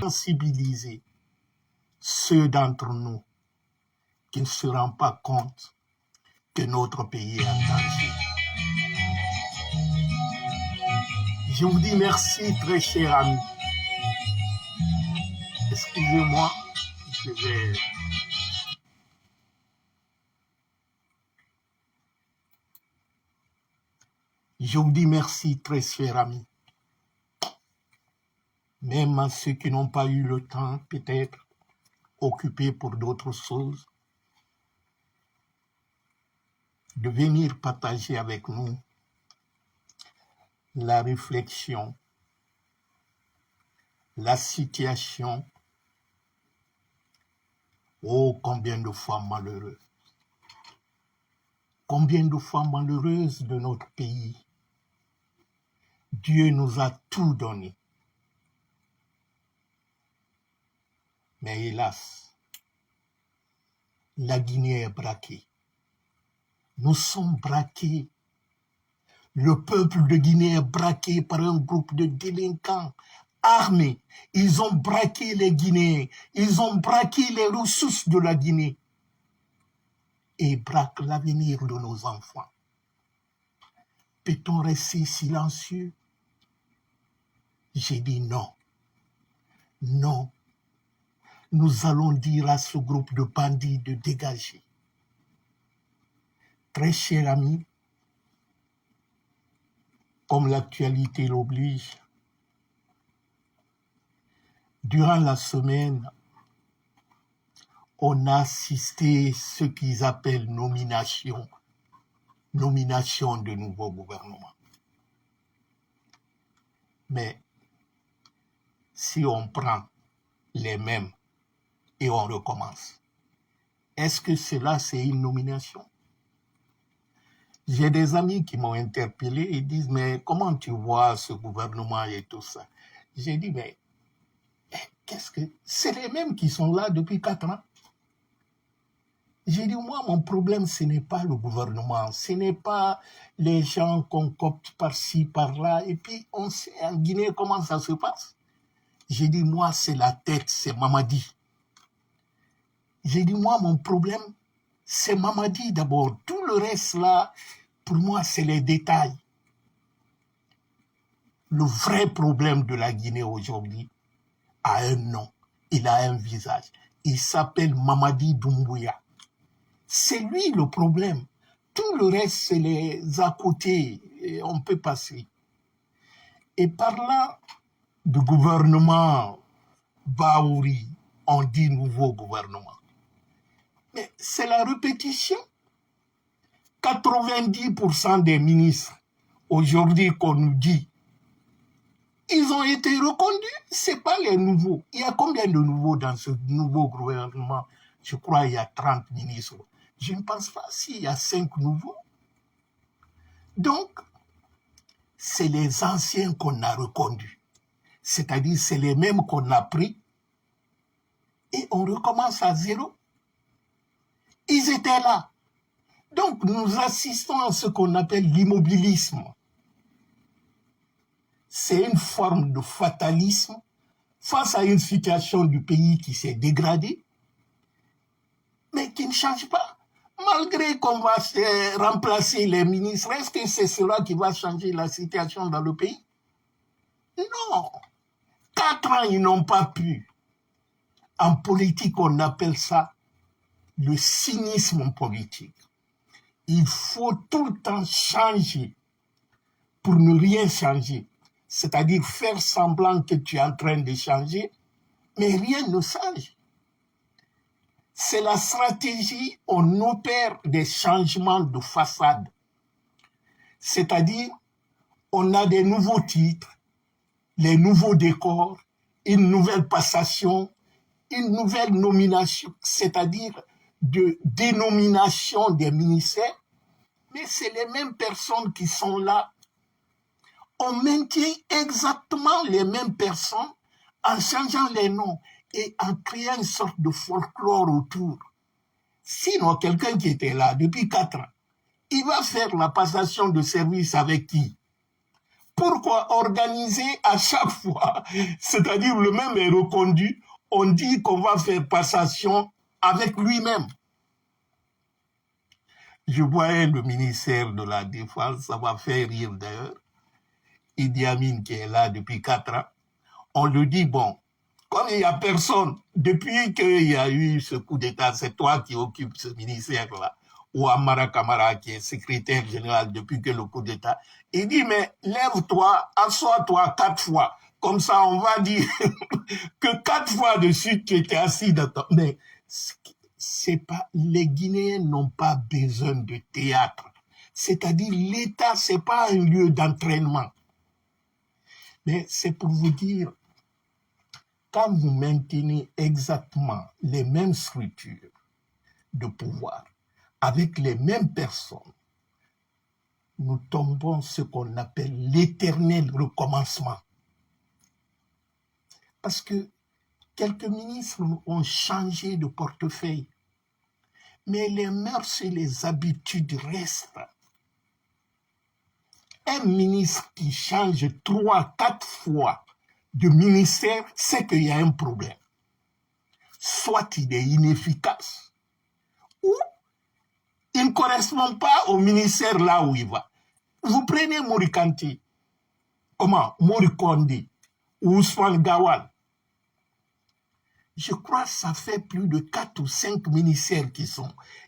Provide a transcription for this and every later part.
sensibiliser ceux d'entre nous qui ne se rendent pas compte que notre pays est en danger. Je vous dis merci, très cher ami. Excusez-moi, je vous dis merci, très cher ami. Même à ceux qui n'ont pas eu le temps, peut-être occupés pour d'autres choses, de venir partager avec nous la réflexion, la situation. Oh, combien de fois malheureuses. Combien de fois malheureuses de notre pays. Dieu nous a tout donné. Mais hélas, la Guinée est braquée. Nous sommes braqués. Le peuple de Guinée est braqué par un groupe de délinquants armés. Ils ont braqué les Guinéens. Ils ont braqué les ressources de la Guinée. Et braquent l'avenir de nos enfants. Peut-on rester silencieux? J'ai dit non. Non. Nous allons dire à ce groupe de bandits de dégager. Très cher ami, comme l'actualité l'oblige, durant la semaine, on a assisté à ce qu'ils appellent nomination de nouveaux gouvernements. Mais si on prend les mêmes et on recommence, est-ce que cela c'est une nomination? J'ai des amis qui m'ont interpellé et disent, mais comment tu vois ce gouvernement et tout ça? J'ai dit, mais qu'est-ce que... C'est les mêmes qui sont là depuis 4 ans. J'ai dit, moi, mon problème, ce n'est pas le gouvernement, ce n'est pas les gens qu'on copte par-ci, par-là, et puis on sait en Guinée comment ça se passe. J'ai dit, moi, c'est la tête, c'est Mamadi. J'ai dit, moi, mon problème, c'est Mamadi d'abord. Tout le reste, là, pour moi, c'est les détails. Le vrai problème de la Guinée aujourd'hui a un nom, il a un visage. Il s'appelle Mamadi Doumbouya. C'est lui le problème. Tout le reste, c'est les à côté. Et on peut passer. Et parlant du gouvernement Baouri, on dit nouveau gouvernement. Mais c'est la répétition. 90% des ministres, aujourd'hui qu'on nous dit, ils ont été reconduits. Ce n'est pas les nouveaux. Il y a combien de nouveaux dans ce nouveau gouvernement? Je crois qu'il y a 30 ministres. Je ne pense pas s'il y a 5 nouveaux. Donc, c'est les anciens qu'on a reconduits. C'est-à-dire, c'est les mêmes qu'on a pris. Et on recommence à zéro. Ils étaient là. Donc, nous assistons à ce qu'on appelle l'immobilisme. C'est une forme de fatalisme face à une situation du pays qui s'est dégradée, mais qui ne change pas. Malgré qu'on va remplacer les ministres, est-ce que c'est cela qui va changer la situation dans le pays? Non. 4 ans, ils n'ont pas pu. En politique, on appelle ça le cynisme politique. Il faut tout le temps changer pour ne rien changer. C'est-à-dire faire semblant que tu es en train de changer, mais rien ne change. C'est la stratégie, on opère des changements de façade. C'est-à-dire, on a des nouveaux titres, les nouveaux décors, une nouvelle passation, une nouvelle nomination, c'est-à-dire de dénomination des ministères, mais c'est les mêmes personnes qui sont là. On maintient exactement les mêmes personnes en changeant les noms et en créant une sorte de folklore autour. Sinon, quelqu'un qui était là depuis 4 ans, il va faire la passation de service avec qui? pourquoi organiser à chaque fois, c'est-à-dire le même est reconduit, on dit qu'on va faire passation avec lui-même. Je voyais le ministère de la Défense, ça m'a fait rire d'ailleurs, Idi Amin qui est là depuis 4 ans, on lui dit, bon, comme il n'y a personne, depuis qu'il y a eu ce coup d'État, c'est toi qui occupes ce ministère-là, ou Amara Kamara qui est secrétaire général depuis que le coup d'État, il dit, mais lève-toi, assois-toi 4 fois, comme ça on va dire que 4 fois de suite tu étais assis dans ton... Mais c'est pas, les Guinéens n'ont pas besoin de théâtre. C'est-à-dire l'État, c'est pas un lieu d'entraînement. Mais c'est pour vous dire, quand vous maintenez exactement les mêmes structures de pouvoir, avec les mêmes personnes, nous tombons ce qu'on appelle l'éternel recommencement. Parce que quelques ministres ont changé de portefeuille, mais les mœurs et les habitudes restent. Un ministre qui change 3, 4 fois de ministère, c'est qu'il y a un problème. Soit il est inefficace, ou il ne correspond pas au ministère là où il va. Vous prenez Morikanti, Morikondi, ou Ousmane Gawal. Je crois que ça fait plus de 4 ou 5 ministères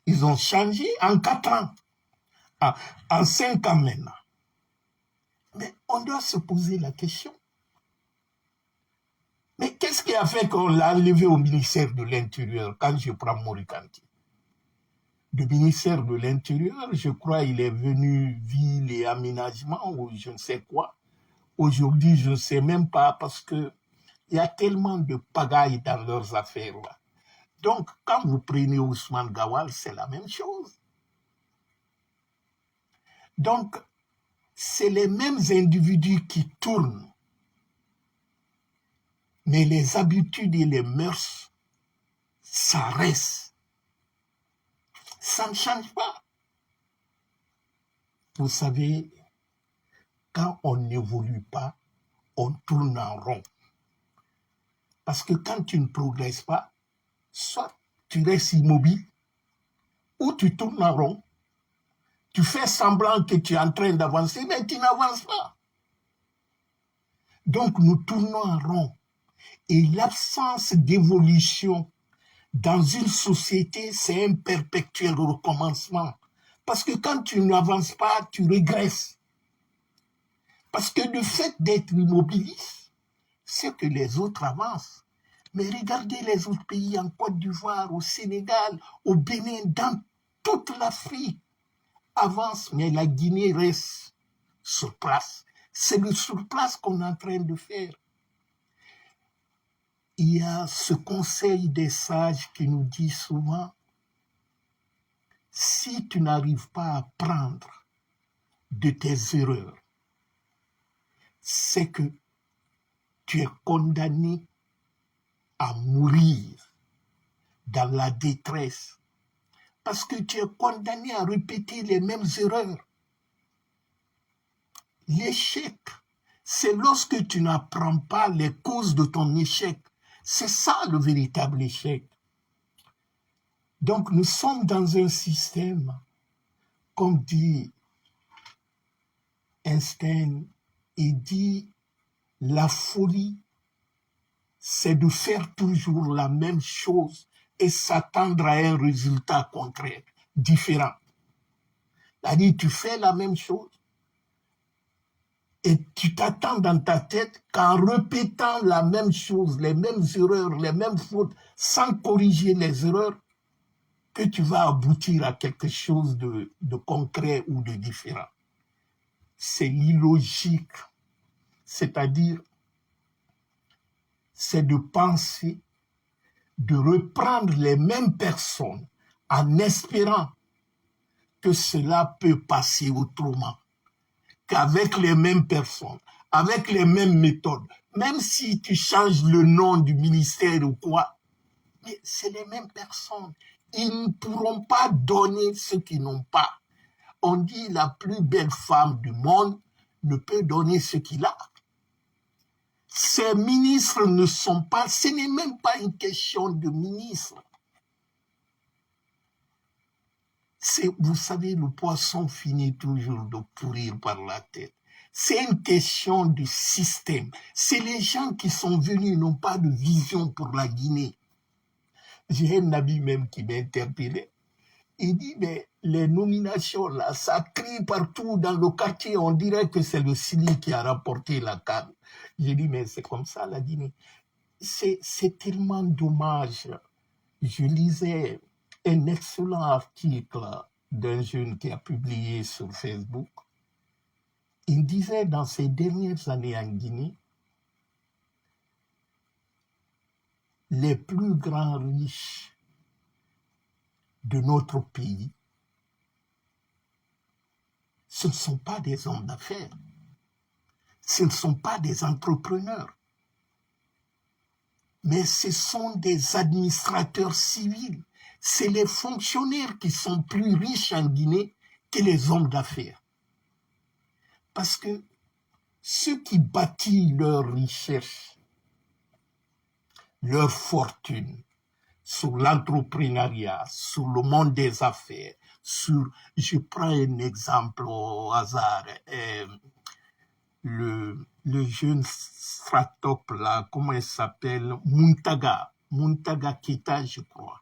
ils ont changé en 4 ans, en 5 ans maintenant. Mais on doit se poser la question. Mais qu'est-ce qui a fait qu'on l'a enlevé au ministère de l'Intérieur quand je prends Morikanti? Le ministère de l'Intérieur, je crois, il est venu ville et aménagement ou je ne sais quoi. Aujourd'hui, je ne sais même pas parce que il y a tellement de pagaille dans leurs affaires là. Donc, quand vous prenez Ousmane Gawal, c'est la même chose. Donc, c'est les mêmes individus qui tournent. Mais les habitudes et les mœurs, ça reste. Ça ne change pas. Vous savez, quand on n'évolue pas, on tourne en rond. Parce que quand tu ne progresses pas, soit tu restes immobile, ou tu tournes en rond, tu fais semblant que tu es en train d'avancer, mais tu n'avances pas. Donc nous tournons en rond. Et l'absence d'évolution dans une société, c'est un perpétuel recommencement. Parce que quand tu n'avances pas, tu régresses. Parce que le fait d'être immobiliste, c'est que les autres avancent. Mais regardez les autres pays, en Côte d'Ivoire, au Sénégal, au Bénin, dans toute l'Afrique, avancent, mais la Guinée reste sur place. C'est le sur place qu'on est en train de faire. Il y a ce conseil des sages qui nous dit souvent, si tu n'arrives pas à apprendre de tes erreurs, c'est que tu es condamné à mourir dans la détresse parce que tu es condamné à répéter les mêmes erreurs. L'échec, c'est lorsque tu n'apprends pas les causes de ton échec. C'est ça le véritable échec. Donc nous sommes dans un système, comme dit Einstein, il dit la folie, c'est de faire toujours la même chose et s'attendre à un résultat contraire, différent. C'est-à-dire, tu fais la même chose et tu t'attends dans ta tête qu'en répétant la même chose, les mêmes erreurs, les mêmes fautes, sans corriger les erreurs, que tu vas aboutir à quelque chose de concret ou de différent. C'est l'illogique, c'est-à-dire, c'est de penser, de reprendre les mêmes personnes en espérant que cela peut passer autrement, qu'avec les mêmes personnes, avec les mêmes méthodes, même si tu changes le nom du ministère ou quoi, mais c'est les mêmes personnes. Ils ne pourront pas donner ce qu'ils n'ont pas. On dit la plus belle femme du monde ne peut donner ce qu'il a. Ces ministres ne sont pas, ce n'est même pas une question de ministre. Vous savez, le poisson finit toujours de pourrir par la tête. C'est une question de système. C'est les gens qui sont venus, n'ont pas de vision pour la Guinée. J'ai un ami même qui m'a interpellé. Il dit, mais les nominations, là, ça crie partout dans le quartier. On dirait que c'est le Sili qui a rapporté la CAN. J'ai dit, mais c'est comme ça, la Guinée. C'est tellement dommage. Je lisais un excellent article d'un jeune qui a publié sur Facebook. Il disait, dans ces dernières années en Guinée, les plus grands riches de notre pays, ce ne sont pas des hommes d'affaires, ce ne sont pas des entrepreneurs, mais ce sont des administrateurs civils. C'est les fonctionnaires qui sont plus riches en Guinée que les hommes d'affaires. Parce que ceux qui bâtissent leur richesse, leur fortune, sur l'entrepreneuriat, sur le monde des affaires, je prends un exemple au hasard, le jeune stratop là, comment il s'appelle, Muntaga Keita, je crois,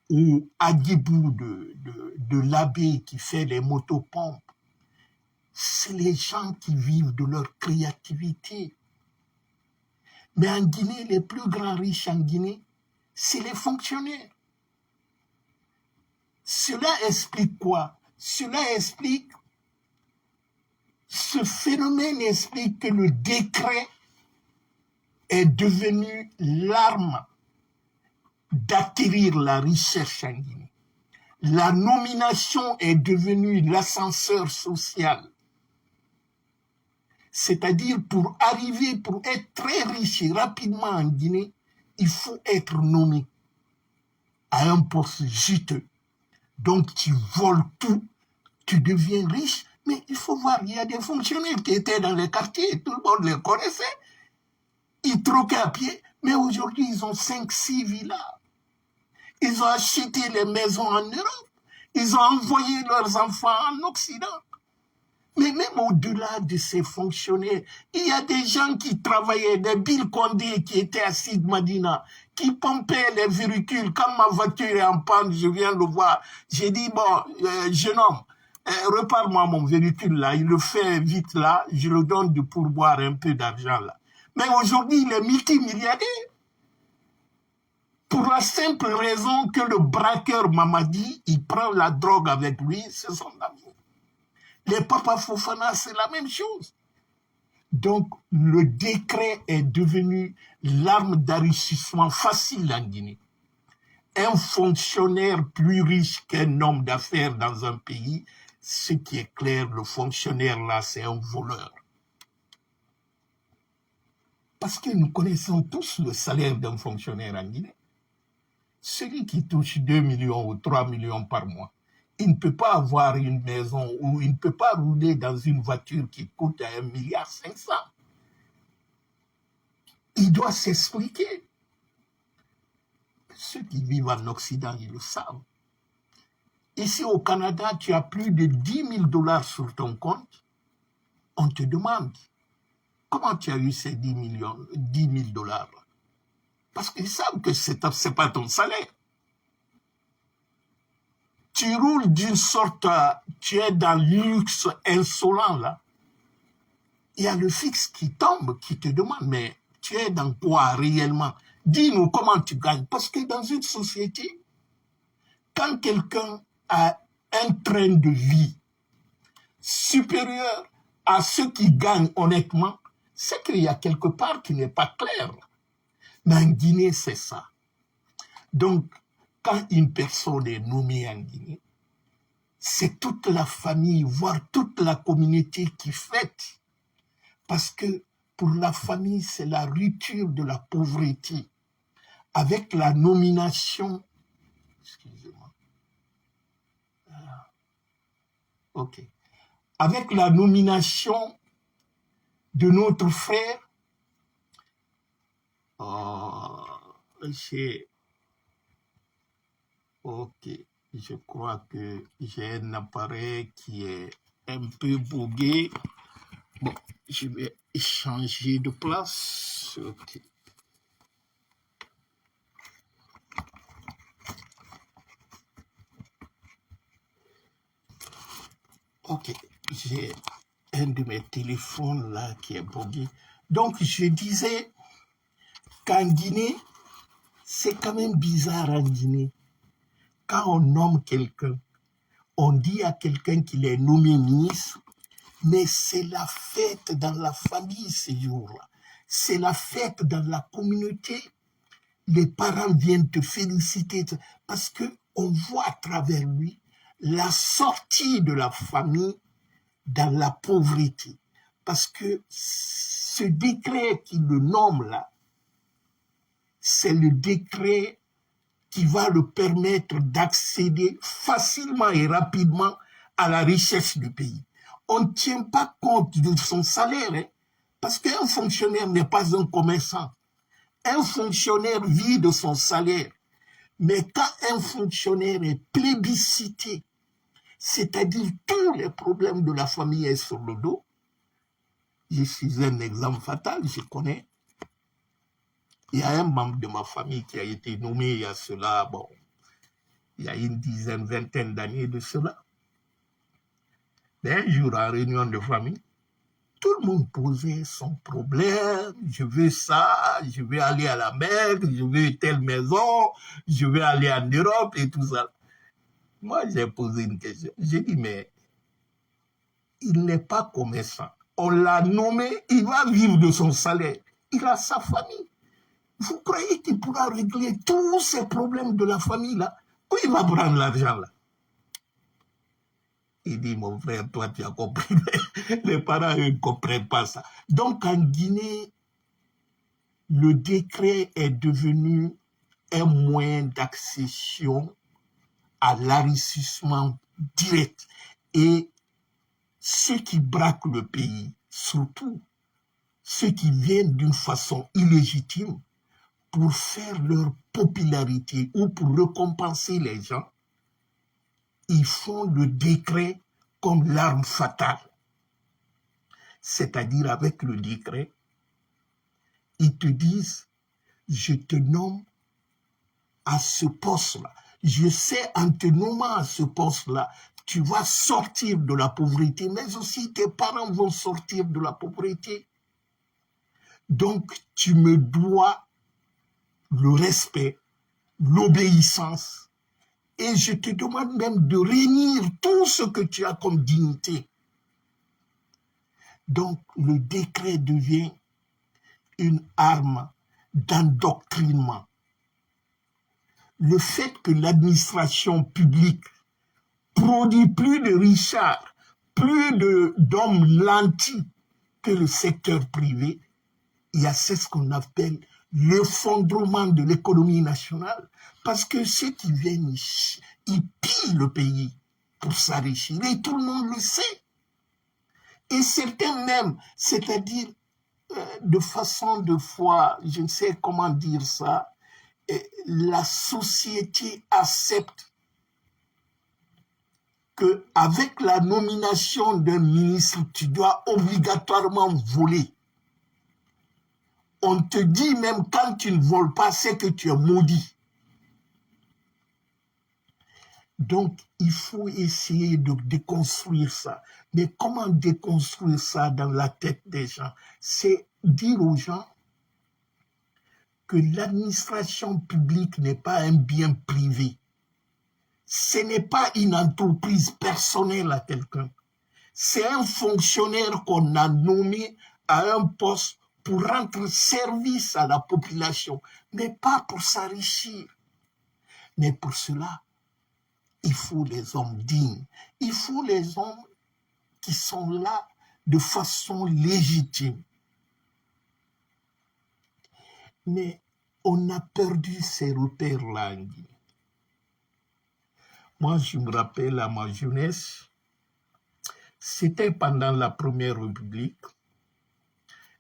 ou Agibou de l'abbé qui fait les motopompes. C'est les gens qui vivent de leur créativité. Mais en Guinée, les plus grands riches en Guinée, c'est les fonctionnaires. Cela explique quoi? Ce phénomène explique que le décret est devenu l'arme d'acquérir la richesse en Guinée. La nomination est devenue l'ascenseur social. C'est-à-dire, pour être très riche et rapidement en Guinée, il faut être nommé à un poste juteux. Donc, tu voles tout, tu deviens riche, mais il faut voir, il y a des fonctionnaires qui étaient dans les quartiers, tout le monde les connaissait, ils troquaient à pied, mais aujourd'hui, ils ont 5-6 villas. Ils ont acheté les maisons en Europe, ils ont envoyé leurs enfants en Occident. Mais même au-delà de ces fonctionnaires, il y a des gens qui travaillaient, des Bill Condé qui étaient à Sid Madina, qui pompaient les véhicules. Quand ma voiture est en panne, je viens le voir. J'ai dit, bon, jeune homme, repars-moi mon véhicule là, il le fait vite là, je le donne de pourboire un peu d'argent là. Mais aujourd'hui, il est multimilliardaire. Pour la simple raison que le braqueur Mamadi, il prend la drogue avec lui, c'est son ami. Les Papa Fofana, c'est la même chose. Donc, le décret est devenu l'arme d'enrichissement facile en Guinée. Un fonctionnaire plus riche qu'un homme d'affaires dans un pays, ce qui est clair, le fonctionnaire là, c'est un voleur. Parce que nous connaissons tous le salaire d'un fonctionnaire en Guinée. Celui qui touche 2 millions ou 3 millions par mois, il ne peut pas avoir une maison ou il ne peut pas rouler dans une voiture qui coûte 1,5 milliard. Il doit s'expliquer. Ceux qui vivent en Occident, ils le savent. Ici au Canada, tu as plus de 10 000 $ sur ton compte. On te demande, comment tu as eu ces 10 000 $? Parce qu'ils savent que ce n'est pas ton salaire. Tu roules d'une sorte, tu es dans le luxe insolent là. Il y a le fixe qui tombe, qui te demande, mais tu es dans quoi réellement? Dis-nous comment tu gagnes. Parce que dans une société, quand quelqu'un a un train de vie supérieur à ceux qui gagnent honnêtement, c'est qu'il y a quelque part qui n'est pas clair. Mais en Guinée, c'est ça. Donc, quand une personne est nommée en Guinée, c'est toute la famille, voire toute la communauté qui fête. Parce que pour la famille, c'est la rupture de la pauvreté. Avec la nomination, excusez-moi, ok, avec la nomination de notre frère. Ok, je crois que j'ai un appareil qui est un peu bugué. Bon, je vais changer de place. Ok. Ok, j'ai un de mes téléphones là qui est bugué. Donc, je disais qu'en Guinée, c'est quand même bizarre en Guinée. Quand on nomme quelqu'un, on dit à quelqu'un qu'il est nommé ministre, mais c'est la fête dans la famille ces jours-là. C'est la fête dans la communauté. Les parents viennent te féliciter parce qu'on voit à travers lui la sortie de la famille dans la pauvreté. Parce que ce décret qui le nomme là, c'est le décret qui va le permettre d'accéder facilement et rapidement à la richesse du pays. On ne tient pas compte de son salaire, hein, parce qu'un fonctionnaire n'est pas un commerçant. Un fonctionnaire vit de son salaire. Mais quand un fonctionnaire est plébiscité, c'est-à-dire tous les problèmes de la famille est sur le dos, je suis un exemple fatal, je connais. Il y a un membre de ma famille qui a été nommé il y a cela, bon, il y a une dizaine, vingtaine d'années de cela. Mais un jour, en réunion de famille, tout le monde posait son problème. Je veux ça, je veux aller à la mer, je veux telle maison, je veux aller en Europe et tout ça. Moi, j'ai posé une question. J'ai dit, mais il n'est pas commerçant. On l'a nommé, il va vivre de son salaire. Il a sa famille. Vous croyez qu'il pourra régler tous ces problèmes de la famille là? Où il va prendre l'argent là? Il dit, mon frère, toi tu as compris. Les parents, eux, ne comprennent pas ça. Donc en Guinée, le décret est devenu un moyen d'accession à l'enrichissement direct. Et ceux qui braquent le pays, surtout ceux qui viennent d'une façon illégitime, pour faire leur popularité ou pour récompenser les gens, ils font le décret comme l'arme fatale. C'est-à-dire avec le décret, ils te disent, je te nomme à ce poste-là. Je sais en te nommant à ce poste-là, tu vas sortir de la pauvreté, mais aussi tes parents vont sortir de la pauvreté. Donc, tu me dois le respect, l'obéissance, et je te demande même de réunir tout ce que tu as comme dignité. Donc, le décret devient une arme d'endoctrinement. Le fait que l'administration publique produit plus de richards, plus d'hommes nantis que le secteur privé, il y a ce qu'on appelle l'effondrement de l'économie nationale, parce que ceux qui viennent, ils pillent le pays pour s'enrichir, et tout le monde le sait. Et certains même, c'est-à-dire de façon de foi, je ne sais comment dire ça, la société accepte qu'avec la nomination d'un ministre, tu dois obligatoirement voler. On te dit même quand tu ne voles pas, c'est que tu es maudit. Donc, il faut essayer de déconstruire ça. Mais comment déconstruire ça dans la tête des gens? C'est dire aux gens que l'administration publique n'est pas un bien privé. Ce n'est pas une entreprise personnelle à quelqu'un. C'est un fonctionnaire qu'on a nommé à un poste pour rendre service à la population, mais pas pour s'enrichir. Mais pour cela, il faut des hommes dignes. Il faut les hommes qui sont là de façon légitime. Mais on a perdu ces repères-là en Guinée. Moi, je me rappelle à ma jeunesse, c'était pendant la Première République,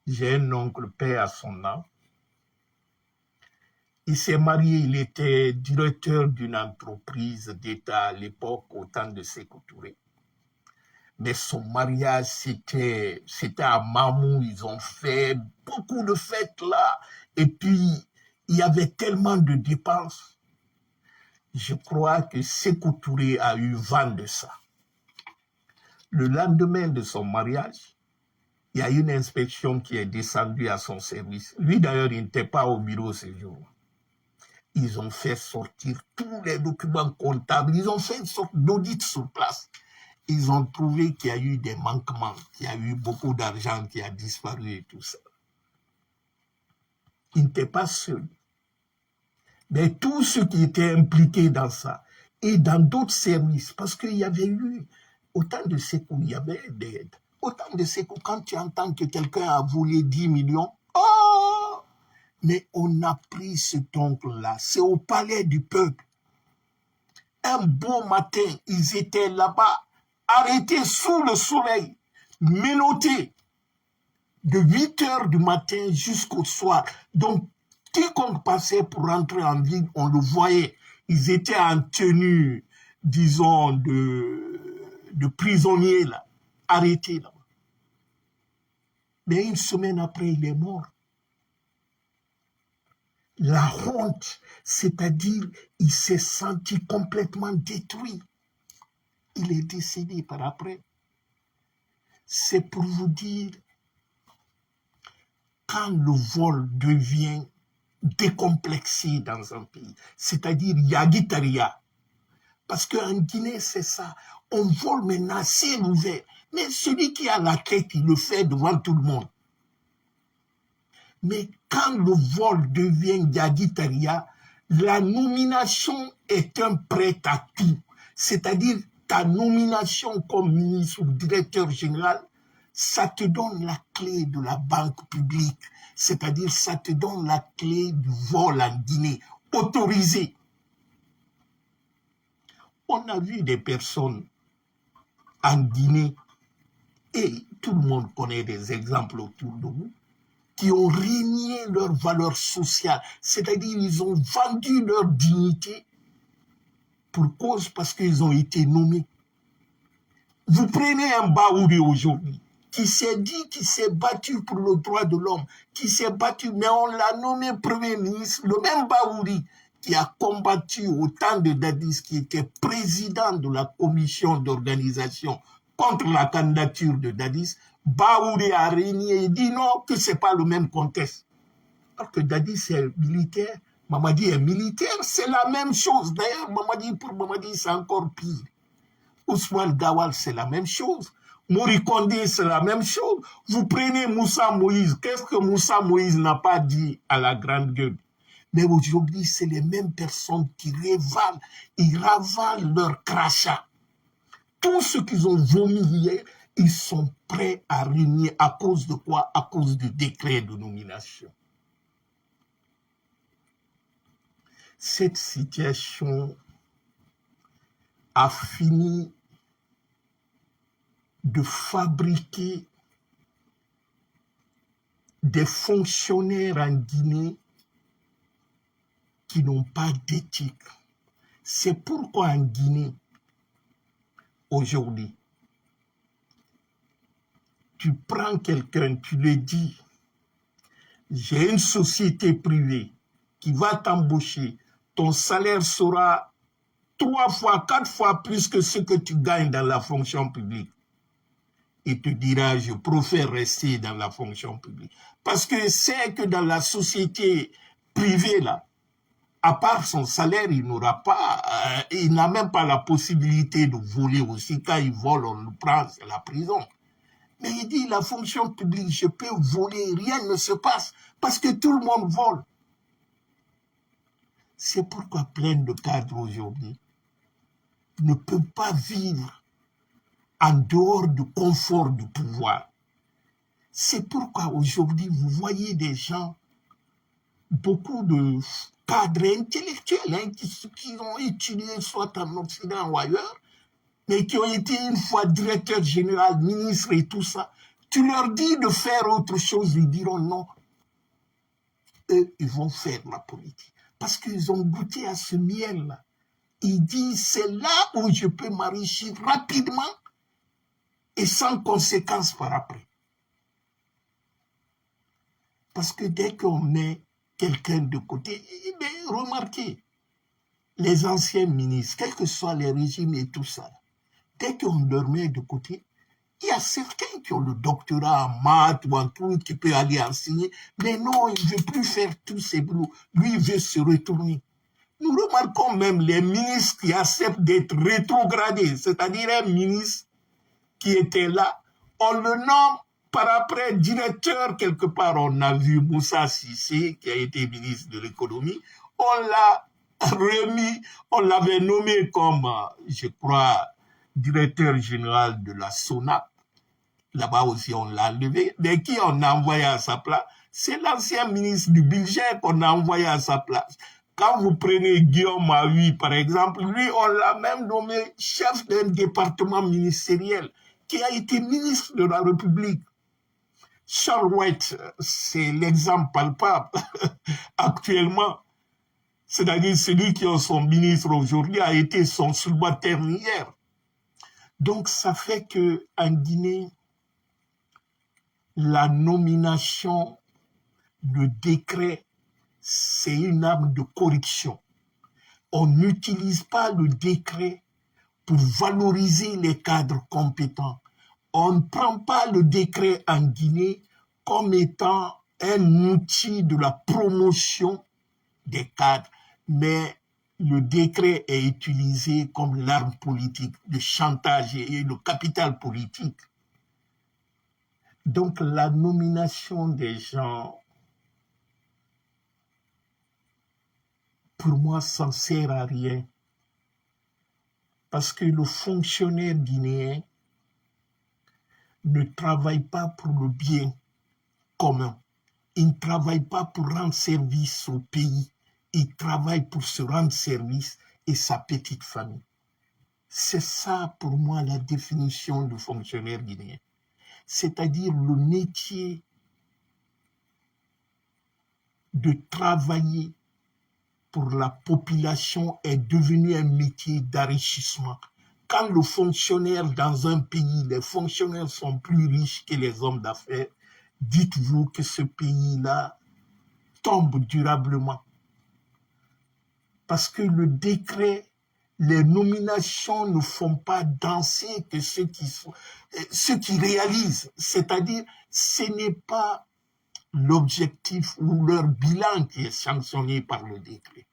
J'ai un oncle, paix à son âme. Il s'est marié, il était directeur d'une entreprise d'État à l'époque, au temps de Sékou Touré. Mais son mariage, c'était à Mamou, ils ont fait beaucoup de fêtes là. Et puis, il y avait tellement de dépenses. Je crois que Sékou Touré a eu vent de ça. Le lendemain de son mariage, il y a une inspection qui est descendue à son service. Lui, d'ailleurs, il n'était pas au bureau ce jour. Ils ont fait sortir tous les documents comptables. Ils ont fait une sorte d'audit sur place. Ils ont trouvé qu'il y a eu des manquements, qu'il y a eu beaucoup d'argent qui a disparu et tout ça. Il n'était pas seul. Mais tous ceux qui étaient impliqués dans ça, et dans d'autres services, parce qu'il y avait eu, autant de Sékou, il y avait autant de Sékou, quand tu entends que quelqu'un a volé 10 millions, oh! Mais on a pris cet oncle-là, c'est au palais du peuple. Un beau matin, ils étaient là-bas, arrêtés sous le soleil, menottés, de 8 heures du matin jusqu'au soir. Donc, quiconque passait pour rentrer en ville, on le voyait. Ils étaient en tenue, disons, de prisonniers, là, arrêtés là. Mais une semaine après, il est mort. La honte, c'est-à-dire, il s'est senti complètement détruit. Il est décédé par après. C'est pour vous dire, quand le vol devient décomplexé dans un pays, c'est-à-dire Yagitaria, parce qu'en Guinée, c'est ça, on vole maintenant ciel ouvert, mais celui qui a la tête, il le fait devant tout le monde. Mais quand le vol devient Yagitaria, la nomination est un prêt à tout, c'est-à-dire ta nomination comme ministre ou directeur général, ça te donne la clé de la banque publique, c'est-à-dire ça te donne la clé du vol en Guinée, autorisé. On a vu des personnes en Guinée, et tout le monde connaît des exemples autour de nous, qui ont régné leur valeur sociale, c'est-à-dire ils ont vendu leur dignité pour cause parce qu'ils ont été nommés. Vous prenez un Baouri aujourd'hui, qui s'est dit, qui s'est battu pour le droit de l'homme, qui s'est battu, mais on l'a nommé Premier ministre, le même Baouri qui a combattu au temps de Dadis, qui était président de la commission d'organisation contre la candidature de Dadis. Baouri a régné et dit non, que ce n'est pas le même contexte. Alors que Dadis est militaire, Mamadi est militaire, c'est la même chose. D'ailleurs, pour Mamadi, c'est encore pire. Ousmane Gawal, c'est la même chose. Mori Kondé, c'est la même chose. Vous prenez Moussa Moïse. Qu'est-ce que Moussa Moïse n'a pas dit à la grande gueule? Mais aujourd'hui, c'est les mêmes personnes qui révalent, ils ravalent leur crachat. Tout ce qu'ils ont vomi hier, ils sont prêts à régner. À cause de quoi? À cause du décret de nomination. Cette situation a fini de fabriquer des fonctionnaires en Guinée qui n'ont pas d'éthique. C'est pourquoi en Guinée, aujourd'hui, tu prends quelqu'un, tu lui dis, j'ai une société privée qui va t'embaucher, ton salaire sera 3 fois, 4 fois plus que ce que tu gagnes dans la fonction publique. Il te dira, je préfère rester dans la fonction publique. Parce que c'est que dans la société privée, là, à part son salaire, il n'aura pas, il n'a même pas la possibilité de voler aussi. Quand il vole, on le prend, c'est la prison. Mais il dit, la fonction publique, je peux voler, rien ne se passe, parce que tout le monde vole. C'est pourquoi plein de cadres aujourd'hui ne peuvent pas vivre en dehors du confort du pouvoir. C'est pourquoi aujourd'hui, vous voyez des gens, beaucoup de cadres intellectuels qui ont étudié soit en Occident ou ailleurs, mais qui ont été une fois directeur général, ministre et tout ça, Tu leur dis de faire autre chose, ils diront non. Eux, ils vont faire la politique. Parce qu'ils ont goûté à ce miel-là. Ils disent, c'est là où je peux m'enrichir rapidement et sans conséquence par après. Parce que dès qu'on met quelqu'un de côté, remarquez, les anciens ministres, quels que soient les régimes et tout ça, dès qu'on leur met de côté, il y a certains qui ont le doctorat en maths ou en tout, qui peuvent aller enseigner, mais non, il ne veut plus faire tous ces boulots. Lui, il veut se retourner. Nous remarquons même les ministres qui acceptent d'être rétrogradés, c'est-à-dire un ministre qui était là, on le nomme par après directeur quelque part. On a vu Moussa Cissé, qui a été ministre de l'économie, on l'a remis, on l'avait nommé comme, je crois, directeur général de la SONAP. Là-bas aussi, on l'a levé. Mais qui on a envoyé à sa place? C'est l'ancien ministre du budget qu'on a envoyé à sa place. Quand vous prenez Guillaume Mahui, par exemple, lui, on l'a même nommé chef d'un département ministériel qui a été ministre de la République. Charles White, c'est l'exemple palpable actuellement. C'est-à-dire celui qui est son ministre aujourd'hui a été son subalterne hier. Donc ça fait qu'en Guinée, la nomination, le décret, c'est une arme de corruption. On n'utilise pas le décret pour valoriser les cadres compétents. On ne prend pas le décret en Guinée comme étant un outil de la promotion des cadres, mais le décret est utilisé comme l'arme politique, le chantage et le capital politique. Donc la nomination des gens, pour moi, ça ne sert à rien. Parce que le fonctionnaire guinéen ne travaille pas pour le bien commun. Il ne travaille pas pour rendre service au pays. Il travaille pour se rendre service et sa petite famille. C'est ça, pour moi, la définition du fonctionnaire guinéen. C'est-à-dire le métier de travailler pour la population est devenu un métier d'enrichissement. Quand le fonctionnaire dans un pays, les fonctionnaires sont plus riches que les hommes d'affaires, dites-vous que ce pays-là tombe durablement. Parce que le décret, les nominations ne font pas danser que ceux qui réalisent. C'est-à-dire, ce n'est pas l'objectif ou leur bilan qui est sanctionné par le décret.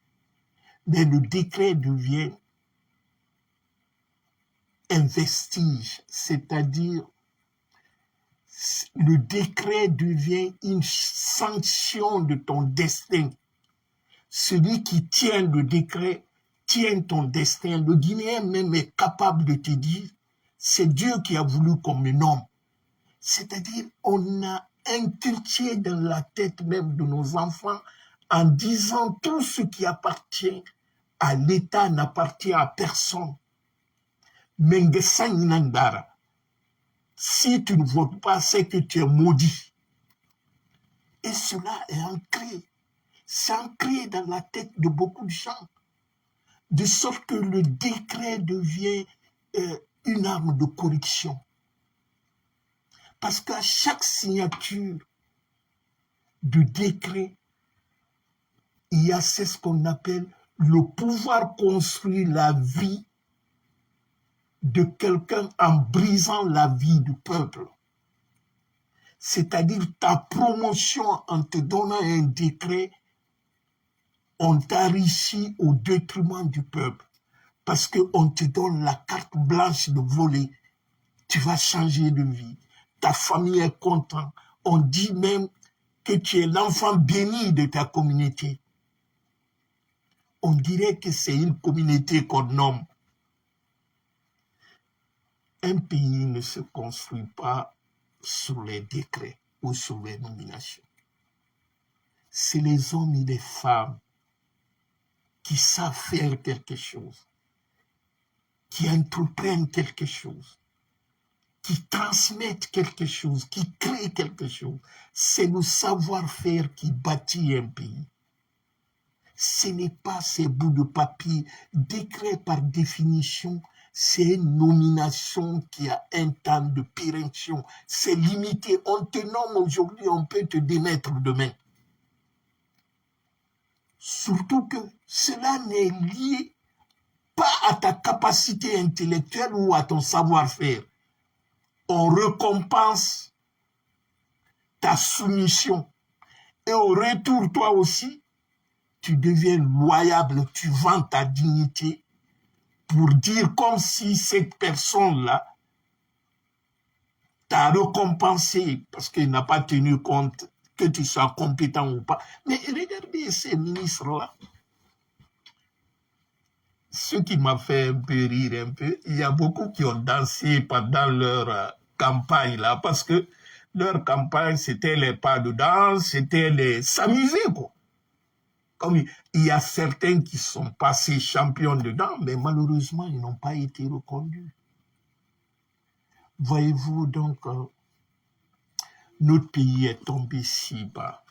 Mais le décret devient un vestige, c'est-à-dire le décret devient une sanction de ton destin. Celui qui tient le décret tient ton destin. Le Guinéen même est capable de te dire, c'est Dieu qui a voulu qu'on me nomme. C'est-à-dire, on a inculqué dans la tête même de nos enfants en disant tout ce qui appartient à l'État n'appartient à personne. Si tu ne votes pas, c'est que tu es maudit. Et cela est ancré. C'est ancré dans la tête de beaucoup de gens. De sorte que le décret devient une arme de corruption. Parce qu'à chaque signature de décret, il y a ce qu'on appelle le pouvoir construire la vie de quelqu'un en brisant la vie du peuple. C'est-à-dire ta promotion en te donnant un décret, on t'enrichit au détriment du peuple. Parce qu'on te donne la carte blanche de voler. Tu vas changer de vie. Ta famille est contente. On dit même que tu es l'enfant béni de ta communauté. On dirait que c'est une communauté qu'on nomme. Un pays ne se construit pas sur les décrets ou sur les nominations. C'est les hommes et les femmes qui savent faire quelque chose, qui entreprennent quelque chose, qui transmettent quelque chose, qui créent quelque chose. C'est le savoir-faire qui bâtit un pays. Ce n'est pas ces bouts de papier. Décret par définition, c'est une nomination qui a un temps de péremption. C'est limité. On te nomme aujourd'hui, on peut te démettre demain. Surtout que cela n'est lié pas à ta capacité intellectuelle ou à ton savoir-faire. On récompense ta soumission. Et au retour, toi aussi, tu deviens loyable, tu vends ta dignité pour dire comme si cette personne-là t'a récompensé parce qu'il n'a pas tenu compte que tu sois compétent ou pas. Mais regardez ces ministres-là. Ce qui m'a fait un peu rire un peu, il y a beaucoup qui ont dansé pendant leur campagne là, parce que leur campagne, c'était les pas de danse, c'était les s'amuser, quoi. Comme il y a certains qui sont passés champions dedans, mais malheureusement, ils n'ont pas été reconduits. Voyez-vous, donc, notre pays est tombé si bas.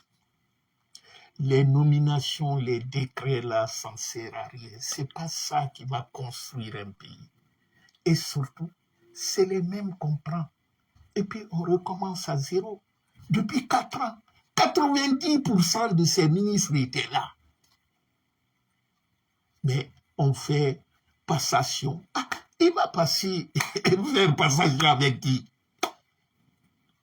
Les nominations, les décrets, là, ça ne sert à rien. C'est pas ça qui va construire un pays. Et surtout, c'est les mêmes qu'on prend. Et puis, on recommence à zéro. Depuis 4 ans, 90% de ces ministres étaient là. Mais on fait passation. Ah, il va passer, faire passation avec qui?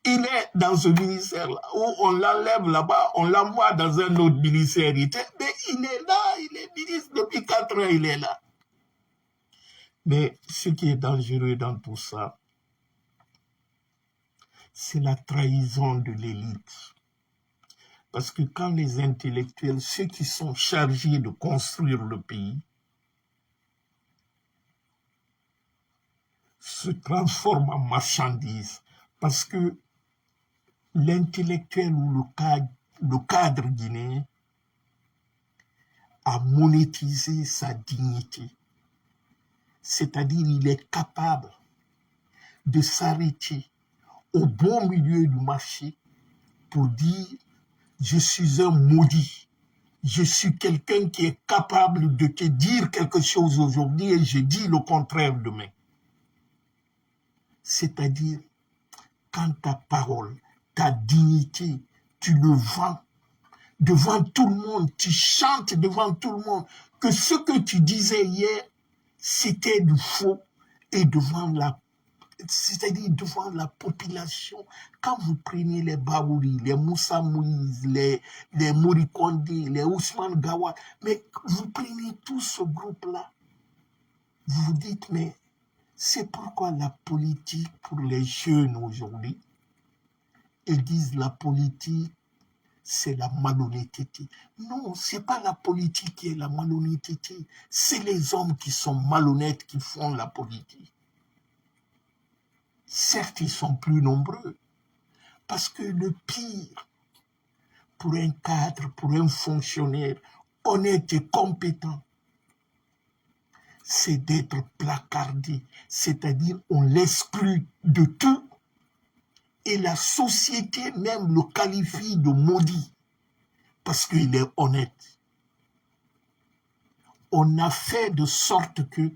Il est dans ce ministère-là, où on l'enlève là-bas, on l'envoie dans un autre ministère. Mais il est là, il est ministre depuis 4 ans, il est là. Mais ce qui est dangereux dans tout ça, c'est la trahison de l'élite. Parce que quand les intellectuels, ceux qui sont chargés de construire le pays, se transforment en marchandises, parce que l'intellectuel ou le cadre guinéen a monétisé sa dignité. C'est-à-dire il est capable de s'arrêter au bon milieu du marché pour dire « je suis un maudit ». Je suis quelqu'un qui est capable de te dire quelque chose aujourd'hui et je dis le contraire demain. C'est-à-dire, quand ta parole, ta dignité, tu le vends devant tout le monde, tu chantes devant tout le monde que ce que tu disais hier, c'était du faux et devant la population. Quand vous prenez les Baouri, les Moussa Moïse, les Morikonde, les Ousmane Gawat, mais vous prenez tout ce groupe-là, vous vous dites, mais c'est pourquoi la politique pour les jeunes aujourd'hui, ils disent la politique, c'est la malhonnêteté. Non, c'est pas la politique qui est la malhonnêteté, c'est les hommes qui sont malhonnêtes qui font la politique. Certes, ils sont plus nombreux, parce que le pire pour un cadre, pour un fonctionnaire honnête et compétent, c'est d'être placardé, c'est-à-dire on l'exclut de tout et la société même le qualifie de maudit parce qu'il est honnête. On a fait de sorte que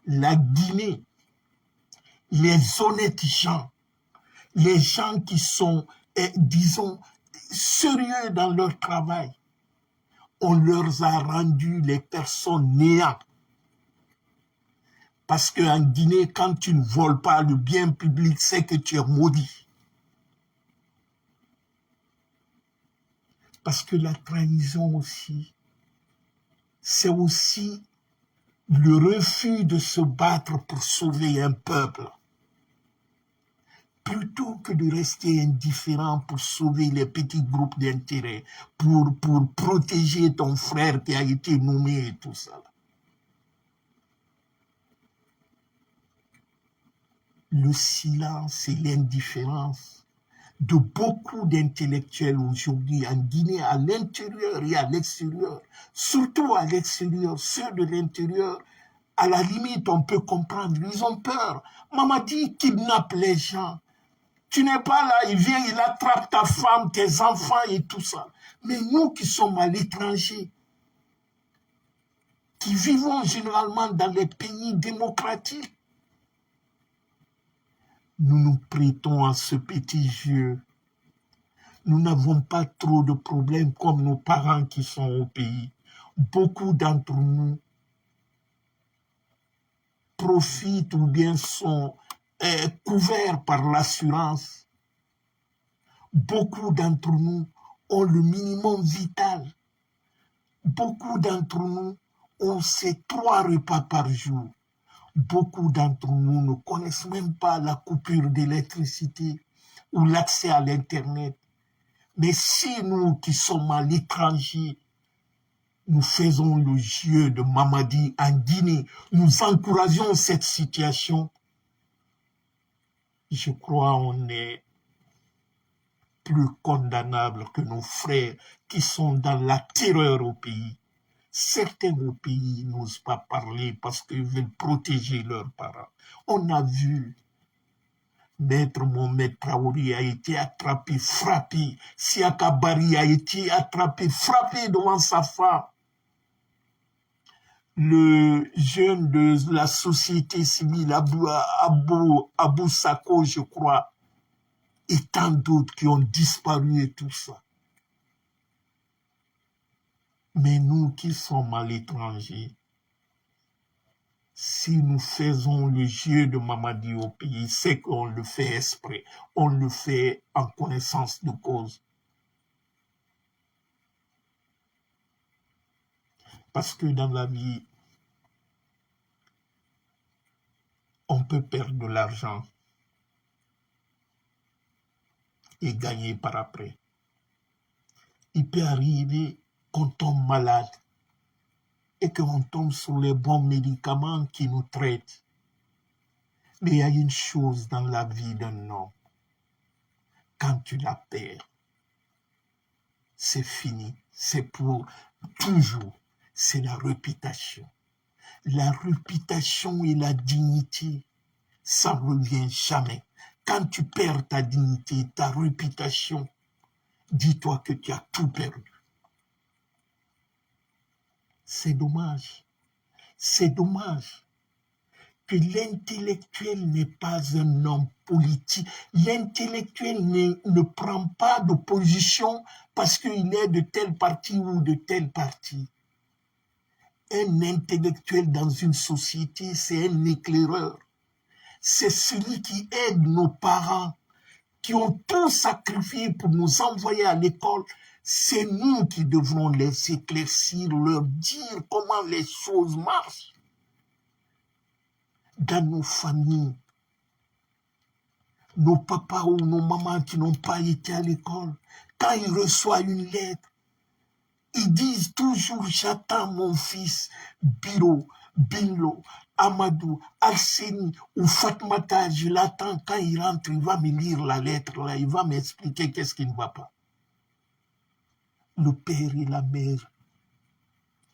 la Guinée, les honnêtes gens, les gens qui sont, disons, sérieux dans leur travail, on leur a rendu les personnes néantes. Parce qu'en Guinée, quand tu ne voles pas le bien public, c'est que tu es maudit. Parce que la trahison aussi, c'est aussi le refus de se battre pour sauver un peuple. Plutôt que de rester indifférent pour sauver les petits groupes d'intérêt, pour protéger ton frère qui a été nommé et tout ça. Le silence et l'indifférence de beaucoup d'intellectuels aujourd'hui en Guinée, à l'intérieur et à l'extérieur, surtout à l'extérieur, ceux de l'intérieur, À la limite, on peut comprendre. Ils ont peur. Mamadi kidnappe les gens. Tu n'es pas là, il vient, il attrape ta femme, tes enfants et tout ça. Mais nous qui sommes à l'étranger, qui vivons généralement dans les pays démocratiques, nous nous prêtons à ce petit jeu. Nous n'avons pas trop de problèmes comme nos parents qui sont au pays. Beaucoup d'entre nous profitent ou bien sont couverts par l'assurance. Beaucoup d'entre nous ont le minimum vital. Beaucoup d'entre nous ont ces 3 repas par jour. Beaucoup d'entre nous ne connaissent même pas la coupure d'électricité ou l'accès à l'Internet. Mais si nous qui sommes à l'étranger, nous faisons le jeu de Mamadi en Guinée, nous encourageons cette situation, je crois qu'on est plus condamnable que nos frères qui sont dans la terreur au pays. Certains au pays n'osent pas parler parce qu'ils veulent protéger leurs parents. On a vu Maître Mohamed Traoré a été attrapé, frappé. Siaka Bari a été attrapé, frappé devant sa femme. Le jeune de la société civile, Abou Sako, je crois, et tant d'autres qui ont disparu et tout ça. Mais nous qui sommes à l'étranger, si nous faisons le jeu de Mamadi au pays, c'est qu'on le fait exprès, on le fait en connaissance de cause. Parce que dans la vie, on peut perdre de l'argent et gagner par après. Il peut arriver qu'on tombe malade et qu'on tombe sur les bons médicaments qui nous traitent. Mais il y a une chose dans la vie d'un homme. Quand tu la perds, c'est fini, c'est pour toujours. C'est la réputation. La réputation et la dignité, ça ne revient jamais. Quand tu perds ta dignité, ta réputation, dis-toi que tu as tout perdu. C'est dommage. C'est dommage que l'intellectuel n'est pas un homme politique. L'intellectuel ne prend pas de position parce qu'il est de tel parti ou de tel parti. Un intellectuel dans une société, c'est un éclaireur. C'est celui qui aide nos parents, qui ont tout sacrifié pour nous envoyer à l'école. C'est nous qui devrons les éclaircir, leur dire comment les choses marchent. Dans nos familles, nos papas ou nos mamans qui n'ont pas été à l'école, quand ils reçoivent une lettre, ils disent toujours « J'attends mon fils Biro, Binlo, Amadou, Alseni ou Fatmata, je l'attends. Quand il rentre, il va me lire la lettre, là, il va m'expliquer qu'est-ce qui ne va pas. » Le père et la mère,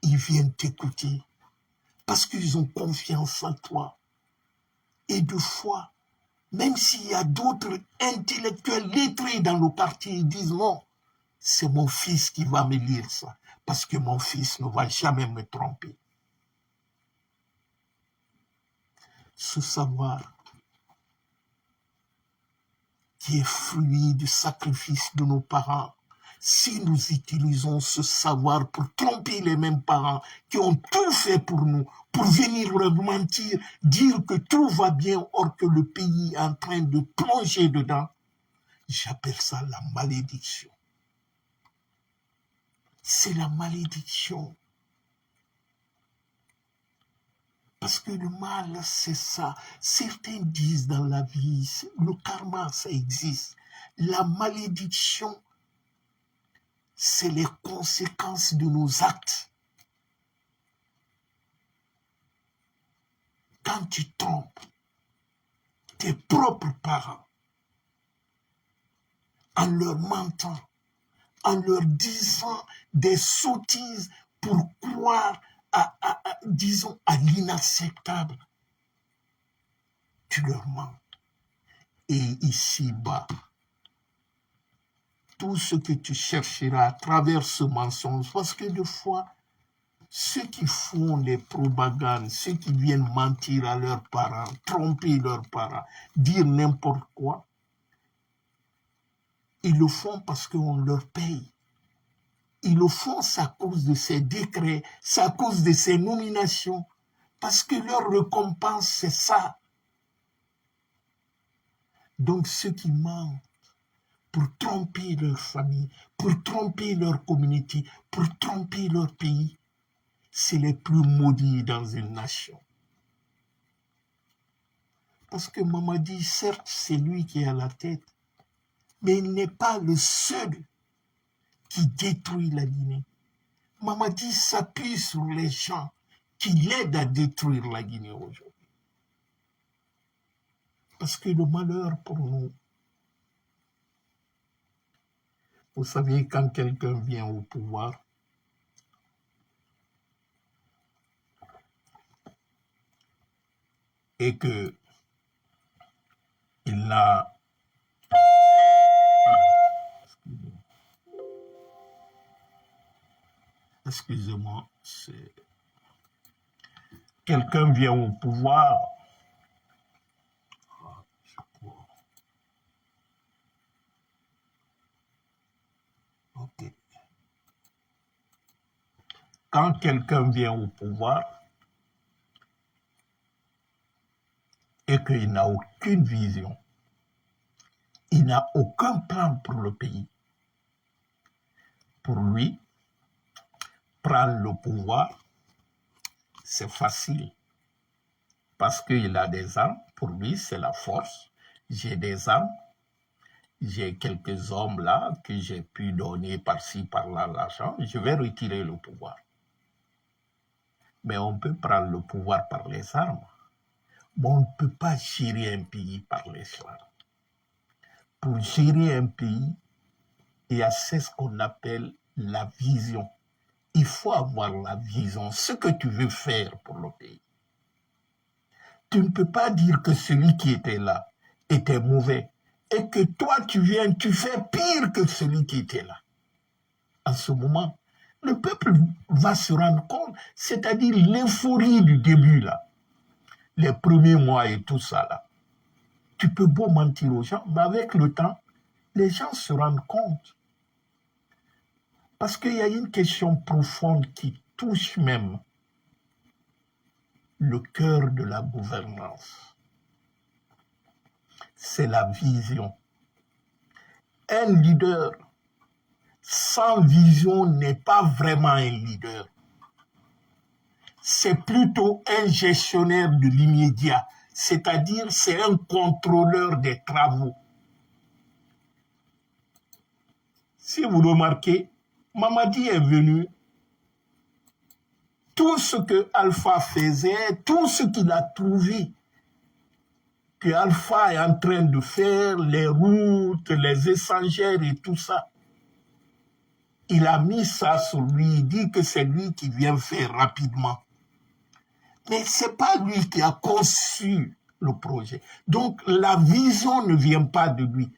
ils viennent t'écouter parce qu'ils ont confiance en toi. Et de fois, même s'il y a d'autres intellectuels lettrés dans le quartier, ils disent non, c'est mon fils qui va me lire ça, parce que mon fils ne va jamais me tromper. Ce savoir qui est fruit du sacrifice de nos parents, si nous utilisons ce savoir pour tromper les mêmes parents qui ont tout fait pour nous, pour venir leur mentir, dire que tout va bien or que le pays est en train de plonger dedans, j'appelle ça la malédiction. C'est la malédiction. Parce que le mal, c'est ça. Certains disent dans la vie, le karma, ça existe. La malédiction, c'est les conséquences de nos actes. Quand tu trompes tes propres parents, en leur mentant, en leur disant des sottises pour croire disons, à l'inacceptable. Tu leur mens. Et ici-bas, tout ce que tu chercheras à travers ce mensonge, parce que des fois, ceux qui font les propagandes, ceux qui viennent mentir à leurs parents, tromper leurs parents, dire n'importe quoi, ils le font parce qu'on leur paye. Ils le font à cause de ces décrets, c'est à cause de ces nominations, parce que leur récompense, c'est ça. Donc ceux qui mentent pour tromper leur famille, pour tromper leur communauté, pour tromper leur pays, c'est les plus maudits dans une nation. Parce que Mamadi, certes, c'est lui qui est à la tête, mais il n'est pas le seul qui détruit la Guinée. Mamadi s'appuie sur les gens qui l'aident à détruire la Guinée aujourd'hui. Parce que le malheur pour nous, vous savez, quand quelqu'un vient au pouvoir, et que il n'a... Excusez-moi, c'est... Quelqu'un vient au pouvoir, ok. Quand quelqu'un vient au pouvoir et qu'il n'a aucune vision, il n'a aucun plan pour le pays, pour lui, prendre le pouvoir, c'est facile. Parce qu'il a des armes, pour lui, c'est la force. J'ai des armes, j'ai quelques hommes là que j'ai pu donner par-ci, par-là l'argent, je vais retirer le pouvoir. Mais on peut prendre le pouvoir par les armes. Mais on ne peut pas gérer un pays par les armes. Pour gérer un pays, il y a ce qu'on appelle la vision. Il faut avoir la vision, ce que tu veux faire pour le pays. Tu ne peux pas dire que celui qui était là était mauvais et que toi, tu viens, tu fais pire que celui qui était là. En ce moment, le peuple va se rendre compte, c'est-à-dire l'euphorie du début, là, les premiers mois et tout ça, là. Tu peux beau mentir aux gens, mais avec le temps, les gens se rendent compte. Parce qu'il y a une question profonde qui touche même le cœur de la gouvernance. C'est la vision. Un leader sans vision n'est pas vraiment un leader. C'est plutôt un gestionnaire de l'immédiat, c'est-à-dire c'est un contrôleur des travaux. Si vous remarquez, Mamadi est venu, tout ce que Alpha faisait, tout ce qu'il a trouvé, que Alpha est en train de faire, les routes, les échangeurs et tout ça, il a mis ça sur lui, il dit que c'est lui qui vient faire rapidement. Mais ce n'est pas lui qui a conçu le projet. Donc la vision ne vient pas de lui.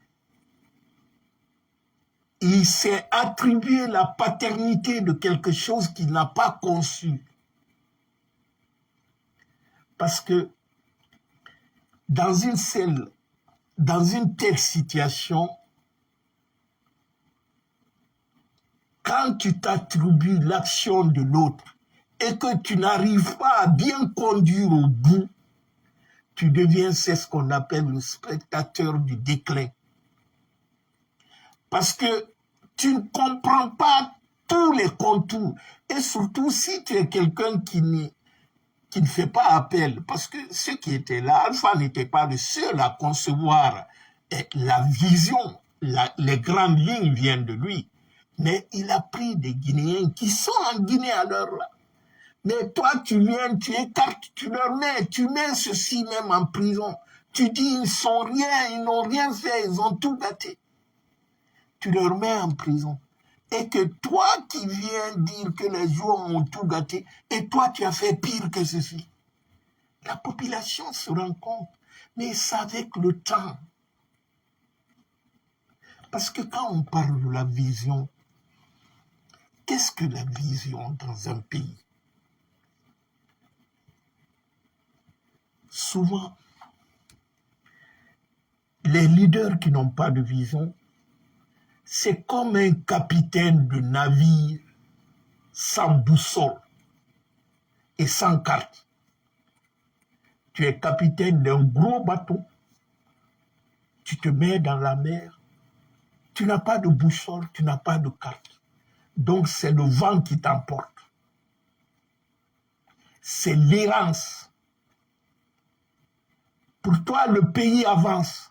Il s'est attribué la paternité de quelque chose qu'il n'a pas conçu. Parce que dans une telle situation, quand tu t'attribues l'action de l'autre et que tu n'arrives pas à bien conduire au bout, tu deviens, c'est ce qu'on appelle le spectateur du déclin. Parce que tu ne comprends pas tous les contours. Et surtout, si tu es quelqu'un qui ne fait pas appel, parce que ceux qui étaient là, Alpha n'était pas le seul à concevoir la vision, les grandes lignes viennent de lui. Mais il a pris des Guinéens qui sont en Guinée à l'heure là. Mais toi, tu viens, tu écartes, tu mets ceux-ci même en prison. Tu dis, ils n'ont rien fait, ils ont tout gâté. Tu leur mets en prison. Et que toi qui viens dire que les joueurs ont tout gâté, et toi tu as fait pire que ceci. La population se rend compte, mais c'est avec le temps. Parce que quand on parle de la vision, qu'est-ce que la vision dans un pays? Souvent, les leaders qui n'ont pas de vision, c'est comme un capitaine de navire sans boussole et sans carte. Tu es capitaine d'un gros bateau, tu te mets dans la mer, tu n'as pas de boussole, tu n'as pas de carte. Donc c'est le vent qui t'emporte. C'est l'errance. Pour toi, le pays avance.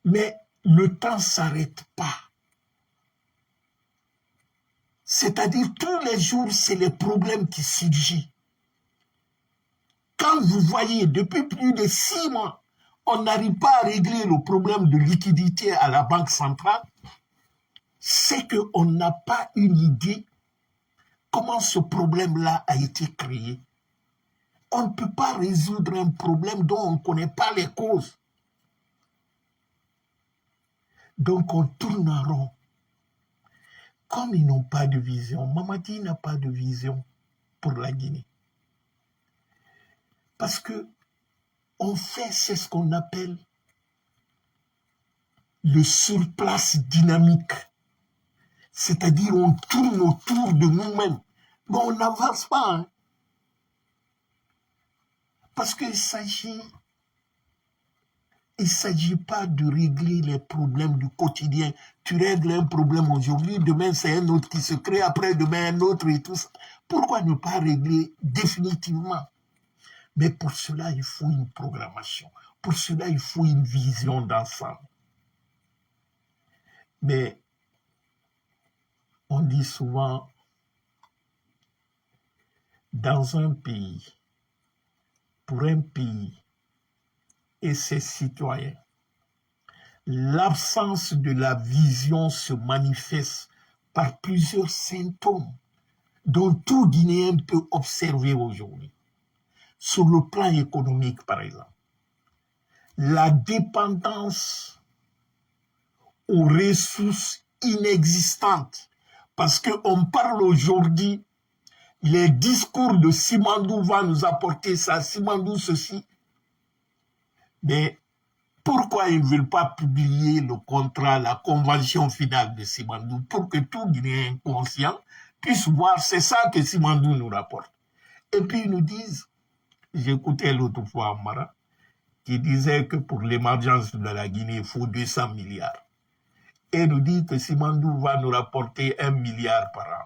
Mais le temps ne s'arrête pas. C'est-à-dire, tous les jours, c'est les problèmes qui surgissent. Quand vous voyez, depuis plus de 6 mois, on n'arrive pas à régler le problème de liquidité à la Banque centrale, c'est qu'on n'a pas une idée comment ce problème-là a été créé. On ne peut pas résoudre un problème dont on ne connaît pas les causes. Donc on tourne en rond. Comme ils n'ont pas de vision, Mamadi n'a pas de vision pour la Guinée. Parce que c'est ce qu'on appelle le surplace dynamique. C'est-à-dire on tourne autour de nous-mêmes. Mais on n'avance pas. Hein. Parce qu'il ne s'agit pas de régler les problèmes du quotidien. Tu règles un problème aujourd'hui, demain c'est un autre qui se crée, après demain un autre et tout ça. Pourquoi ne pas régler définitivement? Mais pour cela, il faut une programmation. Pour cela, il faut une vision d'ensemble. Mais on dit souvent, dans un pays, pour un pays et ses citoyens, l'absence de la vision se manifeste par plusieurs symptômes dont tout Guinéen peut observer aujourd'hui. Sur le plan économique, par exemple, la dépendance aux ressources inexistantes. Parce qu'on parle aujourd'hui, les discours de Simandou vont nous apporter ça, Simandou ceci. Mais pourquoi ils ne veulent pas publier le contrat, la convention finale de Simandou pour que tout Guinéen conscient puisse voir, c'est ça que Simandou nous rapporte. Et puis ils nous disent, j'écoutais l'autre fois Amara, qui disait que pour l'émergence de la Guinée, il faut 200 milliards. Et nous dit que Simandou va nous rapporter 1 milliard par an.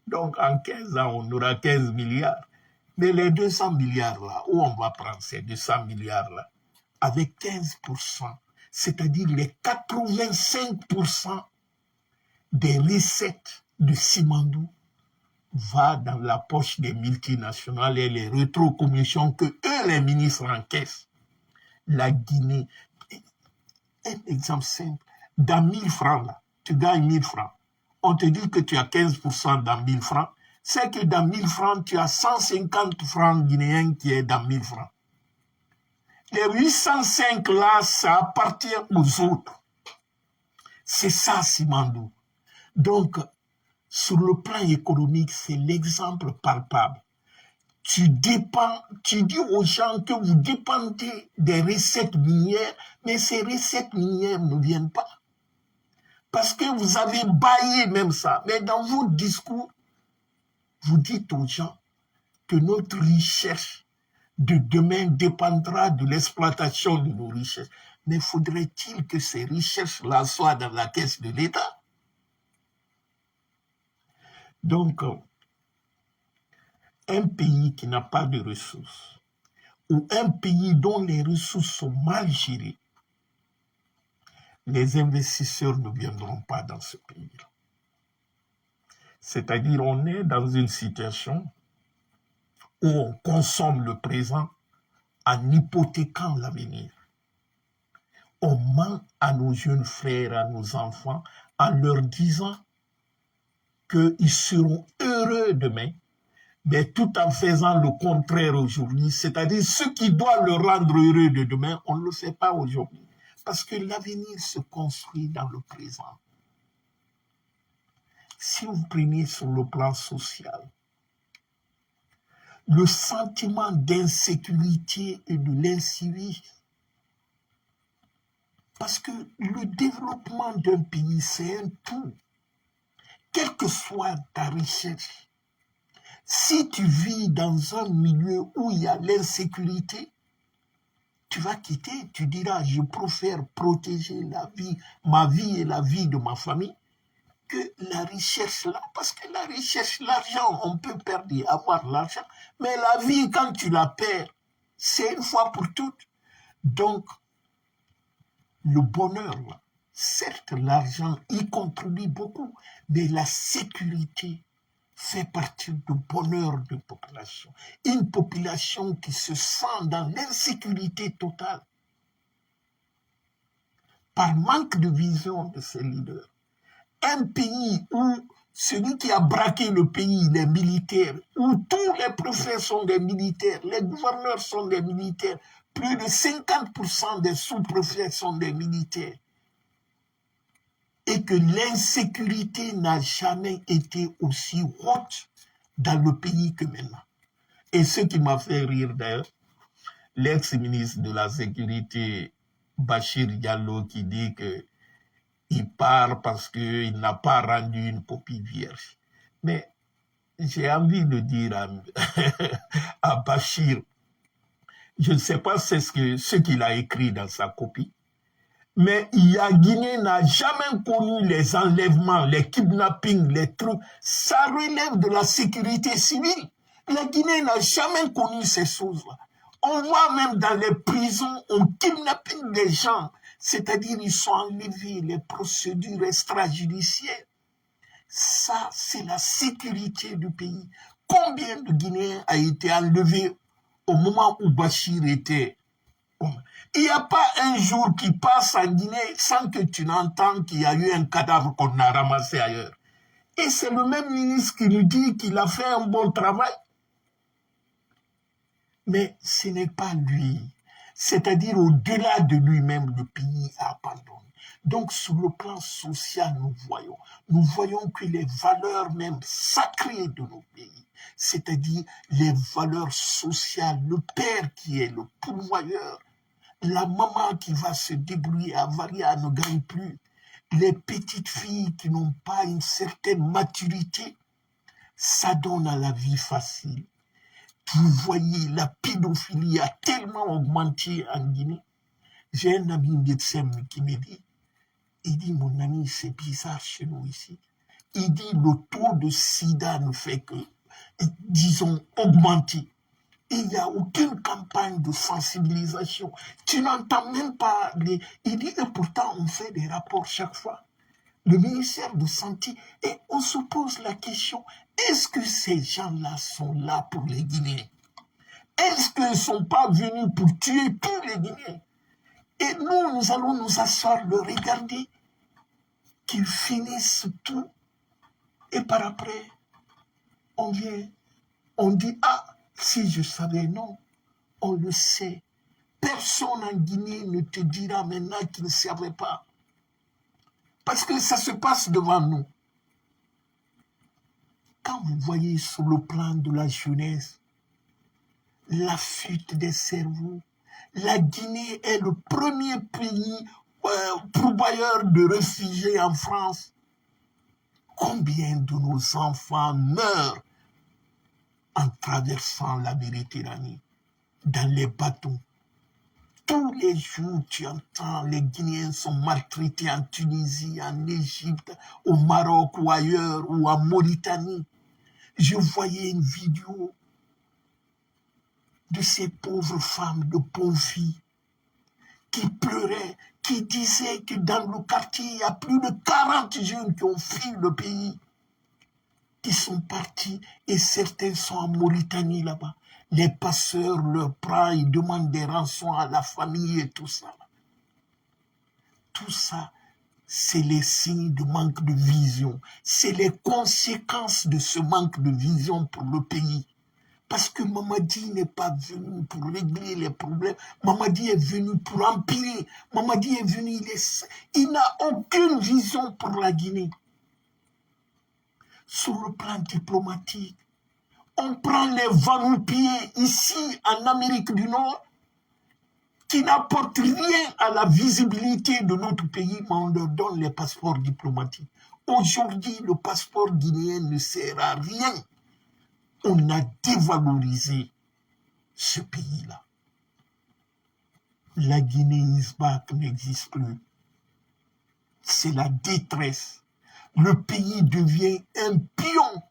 Donc en 15 ans, on aura 15 milliards. Mais les 200 milliards là, où on va prendre ces 200 milliards là? Avec 15%, c'est-à-dire les 85% des recettes de Simandou va dans la poche des multinationales et les rétrocommissions que eux, les ministres, encaissent. La Guinée, un exemple simple, dans 1000 francs, là, tu gagnes 1000 francs. On te dit que tu as 15% dans 1000 francs, c'est que dans 1000 francs, tu as 150 francs guinéens qui est dans 1000 francs. Les 805 là, ça appartient aux autres. C'est ça, Simandou. Donc, sur le plan économique, c'est l'exemple palpable. Tu dis aux gens que vous dépendez des recettes minières, mais ces recettes minières ne viennent pas. Parce que vous avez baillé même ça. Mais dans vos discours, vous dites aux gens que notre richesse de demain dépendra de l'exploitation de nos richesses. Mais faudrait-il que ces richesses-là soient dans la caisse de l'État? Donc, un pays qui n'a pas de ressources, ou un pays dont les ressources sont mal gérées, les investisseurs ne viendront pas dans ce pays-là. C'est-à-dire, on est dans une situation où on consomme le présent en hypothéquant l'avenir. On ment à nos jeunes frères, à nos enfants, en leur disant qu'ils seront heureux demain, mais tout en faisant le contraire aujourd'hui, c'est-à-dire ce qui doit le rendre heureux de demain, on ne le fait pas aujourd'hui. Parce que l'avenir se construit dans le présent. Si vous prenez sur le plan social, le sentiment d'insécurité et de l'incivisme, parce que le développement d'un pays, c'est un tout. Quelle que soit ta recherche, si tu vis dans un milieu où il y a l'insécurité, tu vas quitter, tu diras, je préfère protéger ma vie et la vie de ma famille, que la recherche là, parce que la recherche, l'argent, on peut perdre et avoir l'argent, mais la vie, quand tu la perds, c'est une fois pour toutes. Donc, le bonheur, là, certes, l'argent y contribue beaucoup, mais la sécurité fait partie du bonheur de population. Une population qui se sent dans l'insécurité totale par manque de vision de ses leaders. Un pays où celui qui a braqué le pays, les militaires, où tous les préfets sont des militaires, les gouverneurs sont des militaires, plus de 50% des sous-préfets sont des militaires, et que l'insécurité n'a jamais été aussi haute dans le pays que maintenant. Et ce qui m'a fait rire d'ailleurs, l'ex-ministre de la Sécurité, Bachir Diallo, qui dit que il part parce qu'il n'a pas rendu une copie vierge. Mais j'ai envie de dire à Bachir, je ne sais pas ce qu'il a écrit dans sa copie, mais Guinée n'a jamais connu les enlèvements, les kidnappings, les trucs. Ça relève de la sécurité civile. La Guinée n'a jamais connu ces choses-là. On voit même dans les prisons, on kidnappe des gens. C'est-à-dire, ils sont enlevés, les procédures extrajudiciaires. Ça, c'est la sécurité du pays. Combien de Guinéens a été enlevé au moment où Bachir était? Il n'y a pas un jour qui passe en Guinée sans que tu n'entends qu'il y a eu un cadavre qu'on a ramassé ailleurs. Et c'est le même ministre qui nous dit qu'il a fait un bon travail. Mais ce n'est pas lui. C'est-à-dire, au-delà de lui-même, le pays a abandonné. Donc, sur le plan social, nous voyons que les valeurs même sacrées de nos pays, c'est-à-dire les valeurs sociales, le père qui est le pourvoyeur, la maman qui va se débrouiller, avarier, ne gagne plus, les petites filles qui n'ont pas une certaine maturité, ça donne à la vie facile. Vous voyez, la pédophilie a tellement augmenté en Guinée. J'ai un ami médecin qui me dit, il dit, mon ami, c'est bizarre chez nous ici. Il dit, le taux de sida ne fait que, disons, augmenter. Il n'y a aucune campagne de sensibilisation. Tu n'entends même pas Il dit, et pourtant, on fait des rapports chaque fois. Le ministère de Santé, et on se pose la question, est-ce que ces gens-là sont là pour les Guinéens? Est-ce qu'ils ne sont pas venus pour tuer tous les Guinéens? Et nous allons nous asseoir, le regarder, qu'ils finissent tout, et par après, on vient, on dit, ah, si je savais, non, on le sait. Personne en Guinée ne te dira maintenant qu'il ne savait pas. Parce que ça se passe devant nous. Quand vous voyez sur le plan de la jeunesse, la fuite des cerveaux, la Guinée est le premier pays pourvoyeur de réfugiés en France. Combien de nos enfants meurent en traversant la Méditerranée, dans les bateaux? Tous les jours, tu entends, les Guinéens sont maltraités en Tunisie, en Égypte, au Maroc ou ailleurs, ou en Mauritanie. Je voyais une vidéo de ces pauvres femmes, de pauvres filles, qui pleuraient, qui disaient que dans le quartier, il y a plus de 40 jeunes qui ont fui le pays, qui sont partis, et certains sont en Mauritanie là-bas. Les passeurs leur prennent, ils demandent des rançons à la famille et tout ça. Tout ça, c'est les signes de manque de vision. C'est les conséquences de ce manque de vision pour le pays. Parce que Mamadi n'est pas venu pour régler les problèmes. Mamadi est venu pour empirer. Mamadi est venu, il n'a aucune vision pour la Guinée. Sur le plan diplomatique, on prend les va-nu-pieds ici en Amérique du Nord qui n'apportent rien à la visibilité de notre pays, mais on leur donne les passeports diplomatiques. Aujourd'hui, le passeport guinéen ne sert à rien. On a dévalorisé ce pays-là. La Guinée-Isbac n'existe plus. C'est la détresse. Le pays devient un pion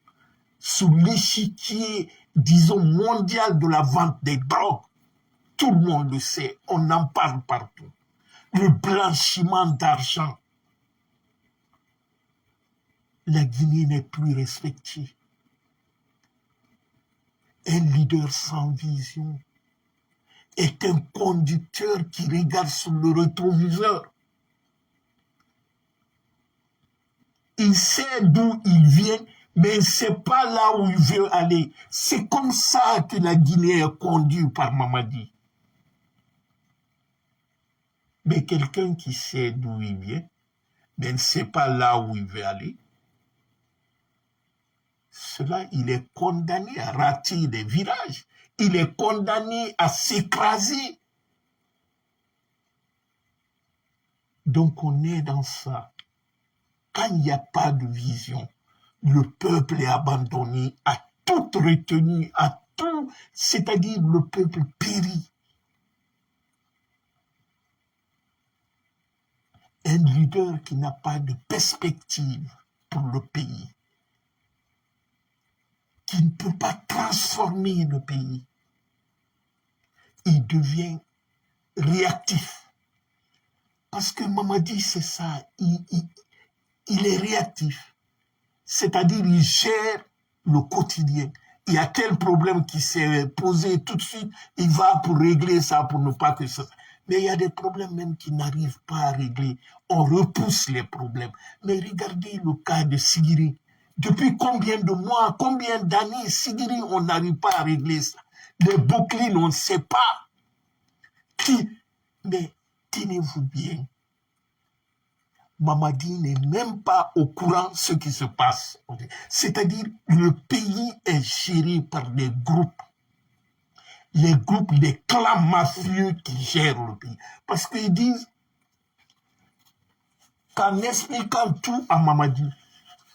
sur l'échiquier, disons, mondial de la vente des drogues. Tout le monde le sait, on en parle partout. Le blanchiment d'argent. La Guinée n'est plus respectée. Un leader sans vision est un conducteur qui regarde sur le rétroviseur. Il sait d'où il vient, mais il ne sait pas là où il veut aller. C'est comme ça que la Guinée est conduite par Mamadi. Mais quelqu'un qui sait d'où il vient, mais ne sait pas là où il veut aller, cela, il est condamné à rater des virages. Il est condamné à s'écraser. Donc on est dans ça. Quand il n'y a pas de vision, le peuple est abandonné à toute retenue, à tout, c'est-à-dire le peuple périt. Un leader qui n'a pas de perspective pour le pays, qui ne peut pas transformer le pays, il devient réactif. Parce que Mamadi, c'est ça, il est réactif. C'est-à-dire, il gère le quotidien. Il y a tel problème qui s'est posé tout de suite, il va pour régler ça, pour ne pas que ça... Mais il y a des problèmes même qui n'arrivent pas à régler. On repousse les problèmes. Mais regardez le cas de Sigiri. Depuis combien de mois, combien d'années, Sigiri, on n'arrive pas à régler ça. Les bouclines, on ne sait pas. Mais tenez-vous bien. Mamadi n'est même pas au courant de ce qui se passe. C'est-à-dire, le pays est géré par des groupes. Les groupes, les clans mafieux qui gèrent le pays. Parce qu'ils disent qu'en expliquant tout à Mamadi,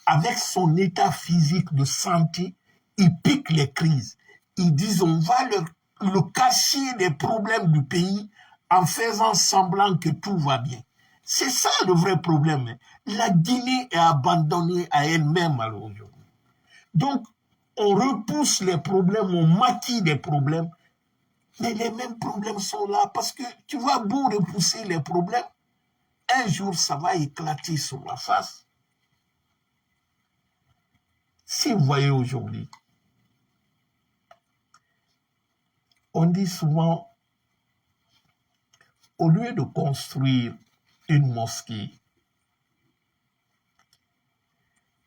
avec son état physique de santé, il pique les crises. Ils disent on va le cacher les problèmes du pays en faisant semblant que tout va bien. C'est ça le vrai problème. La Guinée est abandonnée à elle-même alors aujourd'hui. Donc, on repousse les problèmes, on maquille les problèmes, mais les mêmes problèmes sont là parce que tu vas beau repousser les problèmes, un jour ça va éclater sur la face. Si vous voyez aujourd'hui, on dit souvent, au lieu de construire une mosquée,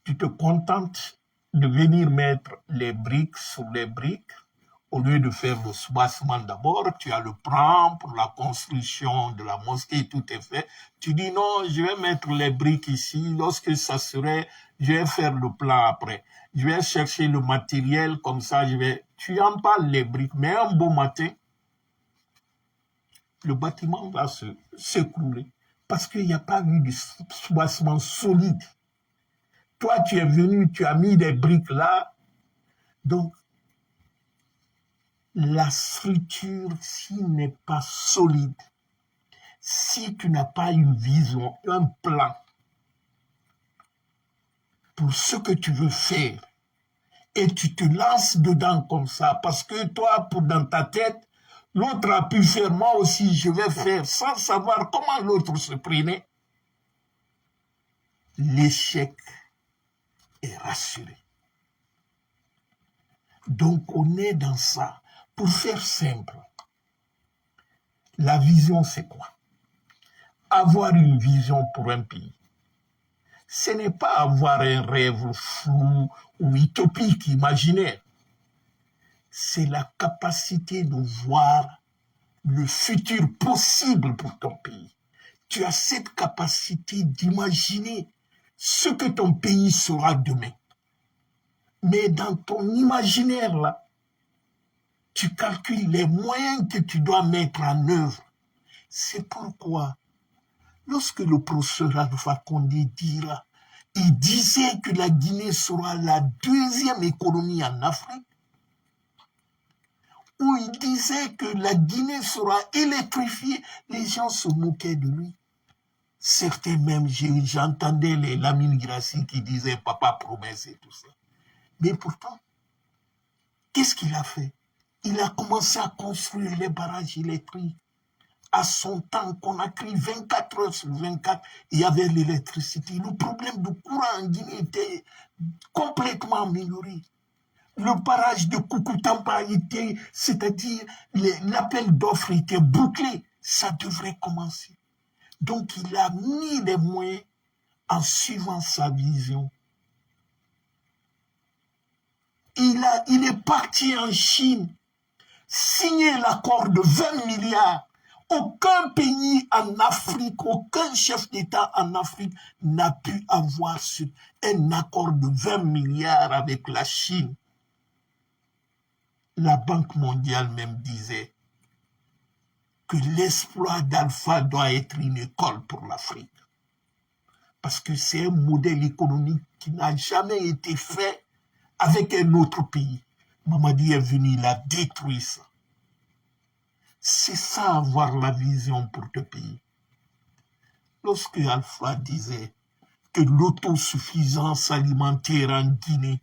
tu te contentes de venir mettre les briques sur les briques. Au lieu de faire le soubassement d'abord, tu as le plan pour la construction de la mosquée, tout est fait. Tu dis non, je vais mettre les briques ici, lorsque ça serait, je vais faire le plan après. Je vais chercher le matériel, comme ça tu en parles les briques, mais un beau matin, le bâtiment va s'écrouler parce qu'il n'y a pas eu de soubassement solide. Toi, tu es venu, tu as mis des briques là, donc la structure, s'il n'est pas solide, si tu n'as pas une vision, un plan pour ce que tu veux faire, et tu te lances dedans comme ça, parce que toi, dans ta tête, l'autre a pu faire, moi aussi je vais faire, sans savoir comment l'autre se prenait, l'échec est rassuré. Donc on est dans ça. Pour faire simple, la vision c'est quoi? Avoir une vision pour un pays. ce n'est pas avoir un rêve flou ou utopique, imaginaire. C'est la capacité de voir le futur possible pour ton pays. Tu as cette capacité d'imaginer ce que ton pays sera demain. Mais dans ton imaginaire, là, tu calcules les moyens que tu dois mettre en œuvre. C'est pourquoi, lorsque le professeur Alpha Condé dira, il disait que la Guinée sera la deuxième économie en Afrique, où il disait que la Guinée sera électrifiée, les gens se moquaient de lui. Certains même, j'entendais les Lamine Grassi qui disaient « papa promesse » et tout ça. Mais pourtant, qu'est-ce qu'il a fait? Il a commencé à construire les barrages électriques. À son temps, Conakry, 24 heures sur 24, il y avait l'électricité. Le problème de courant en Guinée était complètement amélioré. Le barrage de Koukoutamba était, c'est-à-dire l'appel d'offres était bouclé. Ça devrait commencer. Donc, il a mis les moyens en suivant sa vision. Il est parti en Chine, signer l'accord de 20 milliards. Aucun pays en Afrique, aucun chef d'État en Afrique n'a pu avoir un accord de 20 milliards avec la Chine. La Banque mondiale même disait que l'exploit d'Alpha doit être une école pour l'Afrique. Parce que c'est un modèle économique qui n'a jamais été fait avec un autre pays. Mamadi est venu, il a détruit ça. C'est ça, avoir la vision pour te pays. Lorsque Alpha disait que l'autosuffisance alimentaire en Guinée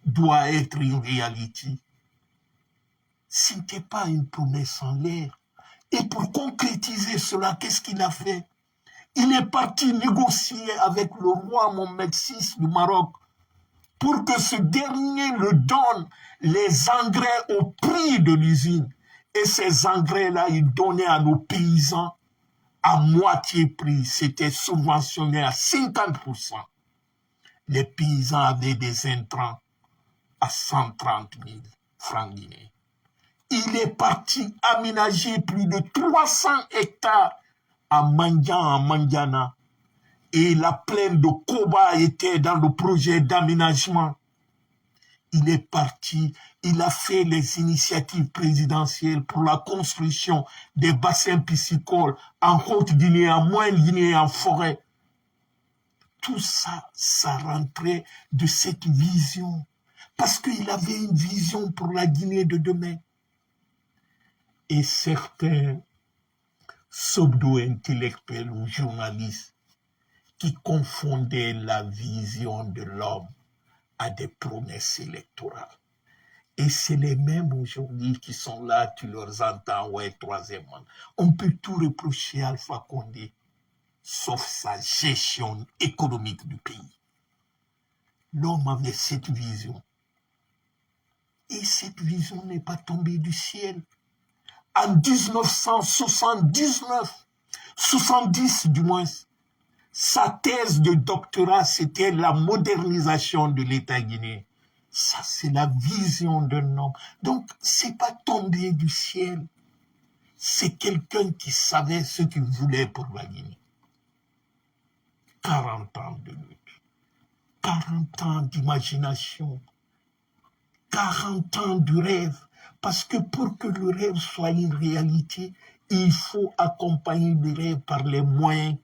doit être une réalité, ce n'était pas une promesse en l'air. Et pour concrétiser cela, qu'est-ce qu'il a fait? Il est parti négocier avec le roi Mohamed VI du Maroc pour que ce dernier le donne les engrais au prix de l'usine. Et ces engrais-là, il donnait à nos paysans à moitié prix. C'était subventionné à 50%. Les paysans avaient des intrants à 130 000 francs guinéens. Il est parti aménager plus de 300 hectares à Mandian, en Mandiana. Et la plaine de Koba était dans le projet d'aménagement. Il est parti, il a fait les initiatives présidentielles pour la construction des bassins piscicoles en Haute-Guinée, en Moyenne-Guinée, en forêt. Tout ça, ça rentrait de cette vision. Parce qu'il avait une vision pour la Guinée de demain. Et certains pseudo-intellectuels ou journalistes qui confondaient la vision de l'homme à des promesses électorales. Et c'est les mêmes aujourd'hui qui sont là, tu leur entends, ouais, troisième mandat. On peut tout reprocher à Alpha Condé, sauf sa gestion économique du pays. L'homme avait cette vision. Et cette vision n'est pas tombée du ciel. En 1979, 70 du moins, sa thèse de doctorat, c'était la modernisation de l'État guinéen. Ça, c'est la vision d'un homme. Donc, c'est pas tombé du ciel. C'est quelqu'un qui savait ce qu'il voulait pour la Guinée. 40 ans de lutte. 40 ans d'imagination. 40 ans de rêve. Parce que pour que le rêve soit une réalité, il faut accompagner le rêve par les moyens.